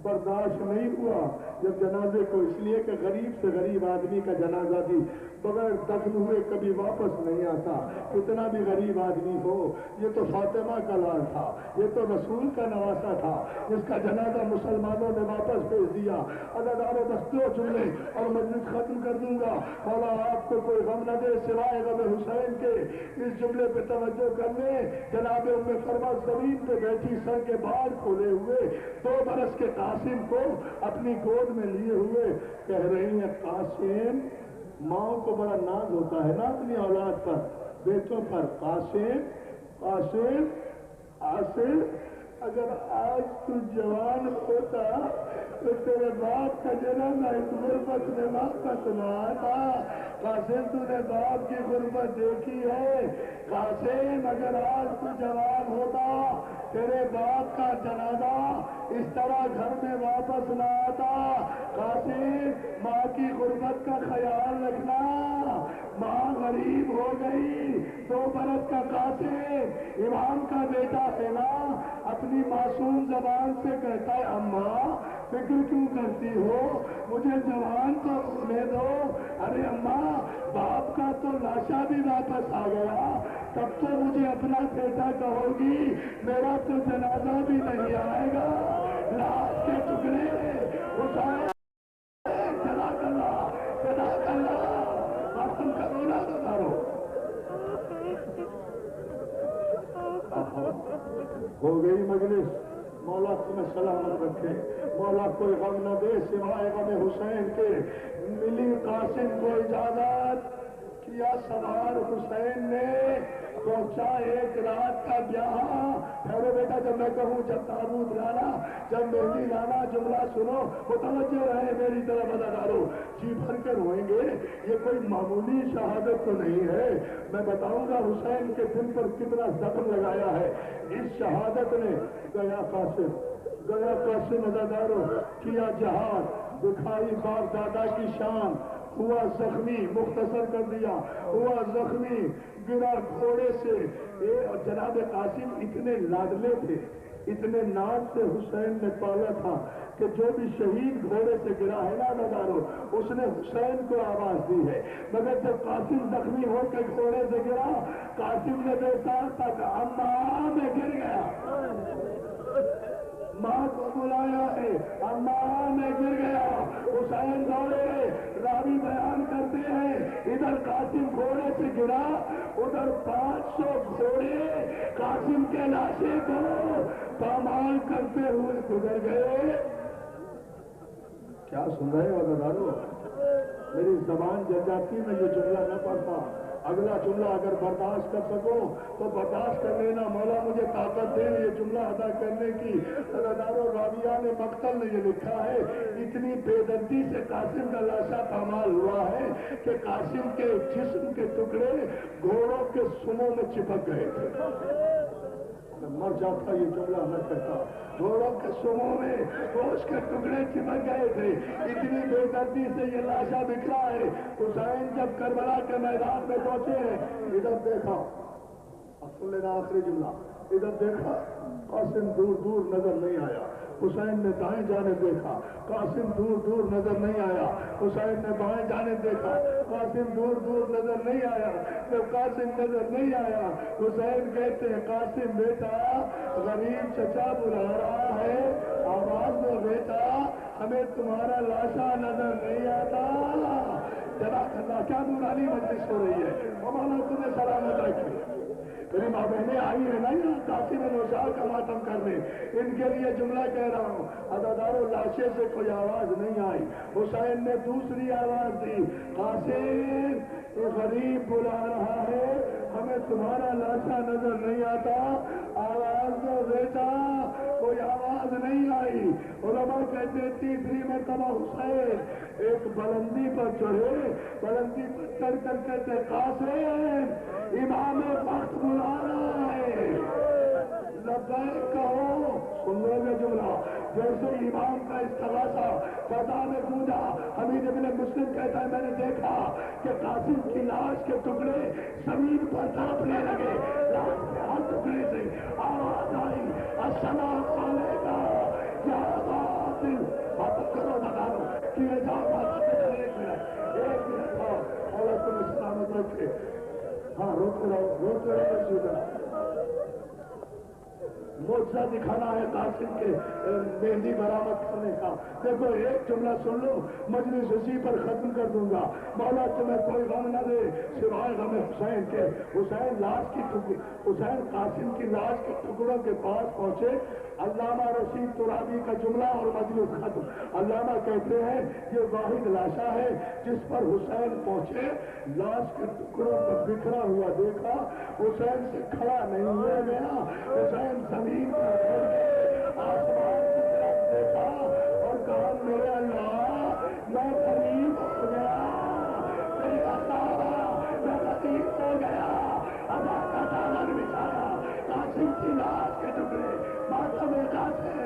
बर्दाश्त नहीं हुआ जब जनाजे को, इसलिए कि गरीब से गरीब आदमी का जनाजा भी बगैर दफन हुए कभी वापस नहीं आता, कितना भी गरीब आदमी हो। ये तो फातिमा का लाल था, ये तो रसूल का नवासा था, जिसका जनाजा मुसलमानों ने वापस भेज दिया। अदादारों, बस दो जुमले और मजलिस खत्म कर दूंगा। मौला आपको कोई गम न दे सिवाय गम हुसैन के। इस जुमले पे तवज्जो कर ले। जनाबे उम्मे फरमा जमीन पे बैठी, सर के बाल खोले हुए, 2 बरस के कासिम को अपनी गोद में लिए हुए कह रही है, कासिम, माओ को बड़ा नाज होता है ना अपनी औलाद पर, बेटों पर, कासिम, कासिम, आसिम, अगर आज तू जवान होता तो तेरे बाप का जनाजा इस गुर्बत में वापस न आता। कासिम, तूने बाप की गुर्बत देखी है। कासिम, अगर आज तू जवान होता, तेरे बाप का जनाजा इस तरह घर में वापस न आता। कासिम, माँ की गुर्बत का ख्याल रखना, माँ गरीब हो गई। 2 बरस का कासिम इमाम का बेटा है ना, अपनी मासूम जबान से कहता है, अम्मा फिक्र क्यों करती हो, मुझे जवान तो होने दो। अरे अम्मा, बाप का तो लाशा भी वापस आ गया, तब तो मुझे अपना बेटा कहोगी, मेरा तो जनाजा भी नहीं आएगा। लाश के टुकड़े उठाए, जला करना, जला करना, खत्म करो ना करो। हो गई मजलिस। मौला तुम्हें सलामत रखे, मौला कोई गम न दे सिवाय गम हुसैन के। मिली कासिम को इजाजत, किया सवार हुसैन ने, पहुंचा 1 रात का ब्याह। ठहरो बेटा, जब मैं कहूँ जब ताबूत लाना, जब मेहंदी लाना, जुमला सुनो, मुतवज्जो रहे मेरी तरफ अदादारो, जी भर कर रोएंगे। ये कोई मामूली शहादत तो नहीं है। मैं बताऊंगा हुसैन के दिल पर कितना जख्म लगाया है इस शहादत ने। गया कासिम अदादारो, किया जहाद, दिखाई बाप दादा की शान, हुआ जख्मी, मुख्तसर कर दिया, हुआ जख्मी, गिरा घोड़े से। और जनाब कासिम इतने लाडले थे, इतने नाज से हुसैन ने पाला था कि जो भी शहीद घोड़े से गिरा है ना नदारो, उसने हुसैन को आवाज दी है। मगर जब कासिम जख्मी होकर घोड़े से गिरा, कासिम ने बेसार तक अम्मा में गिर गया, माँ को बुलाया है, अम्मा में गिर गया। हुसैन दौड़े, रावी बयान करते हैं, इधर कासिम घोड़े से गिरा, उधर 500 घोड़े कासिम के लाशे को पामाल करते हुए गुजर गए। क्या सुन रहे हो वफादारों? मेरी जबान जल जाती मैं ये जुमला न पढ़ता। अगला जुमला अगर बर्दाश्त कर सको तो बर्दाश्त कर लेना। मौला मुझे ताकत दे ये जुमला अदा करने की। वफादारों, राबिया ने मक्तल ने ये लिखा है, इतनी बेदर्दी से कासिम का लाशा पामाल हुआ है कि कासिम के जिस्म के टुकड़े घोड़ों के सुनों में चिपक गए थे। मर जाता ये जुमला न कहता। घोड़ों के सुमों में गोश्त के टुकड़े चिपक गए थे। इतनी बेदर्दी से ये लाशा बिखरा है। हुसैन जब करबला के मैदान में पहुंचे हैं, इधर देखा, अब सुन लेना आखिरी जुमला, इधर देखा कासिम दूर दूर नजर नहीं आया। हुसैन ने दाएं जाने देखा, कासिम दूर दूर नजर नहीं आया। हुसैन ने बाएं जाने देखा, कासिम दूर दूर नजर नहीं आया। जब कासिम नजर नहीं आया, हुसैन कहते हैं, कासिम बेटा, गरीब चचा बुला रहा है, आवाज दो बेटा, हमें तुम्हारा लाशा नजर नहीं आता। जनाब क्या नूरानी मजलिस हो रही है, मौलाना तुम्हें सलामत रखे। मेरी माँ बहने आई है ना यहाँ कासिम नौशाद का मातम करने, इनके लिए जुमला कह रहा हूँ। अदादारों, लाशे से कोई आवाज नहीं आई। हुसैन ने दूसरी आवाज दी, कासिम ये गरीब बुला रहा है, हमें तुम्हारा लाशा नजर नहीं आता, आवाज दो बेटा। कोई आवाज नहीं आई। उलमा कहते तीसरी मरतबा हुसैन एक बुलंदी पर चढ़े, बुलंदी पर चढ़ कर कहते, कासिम इमाम वक्त बुला रहा है। लब्बैक कहो, सुन लोगे जुमला। जैसे इमाम का इस्तगासा फजा में गूंजा, हमीद इब्न मुस्लिम कहता है, मैंने देखा कि कासिम की लाश के टुकड़े जमीन पर तड़पने लगे। लाश के हर टुकड़े से आवाज आई, अस्सलाम अलैकुम या कासिम। बात करो ना डालो कि जाओ बात करो। एक मिनट और तुम्हें सलामत रखे। हाँ, रोते रहो मोर्चा दिखाना है कासिम के मेहंदी बरामद करने का। देखो एक जुमला सुन लो, मजलिस उसी पर खत्म कर दूंगा। मौला तुम्हें कोई गम न दे सिवाय गम हुसैन के। हुसैन कासिम की लाश के टुकड़ों के पास पहुंचे। अल्लामा रशीद तुराबी का जुमला और मजलिस खत्म। अल्लामा कहते हैं ये वाहिद लाशा है जिस पर हुसैन पहुंचे, लाश के टुकड़ों पर बिखरा हुआ देखा, हुसैन से खड़ा नहीं हुआ गया। हुसैन जमीन पर आसमान की तरफ देखा और कहा, मेरे अल्लाह मैं गरीब हो गया, मेरे अल्लाह मैं गरीब हो गया। अदा का चादर बिछाया, कासिम की लाश के टुकड़े माथा में कासे।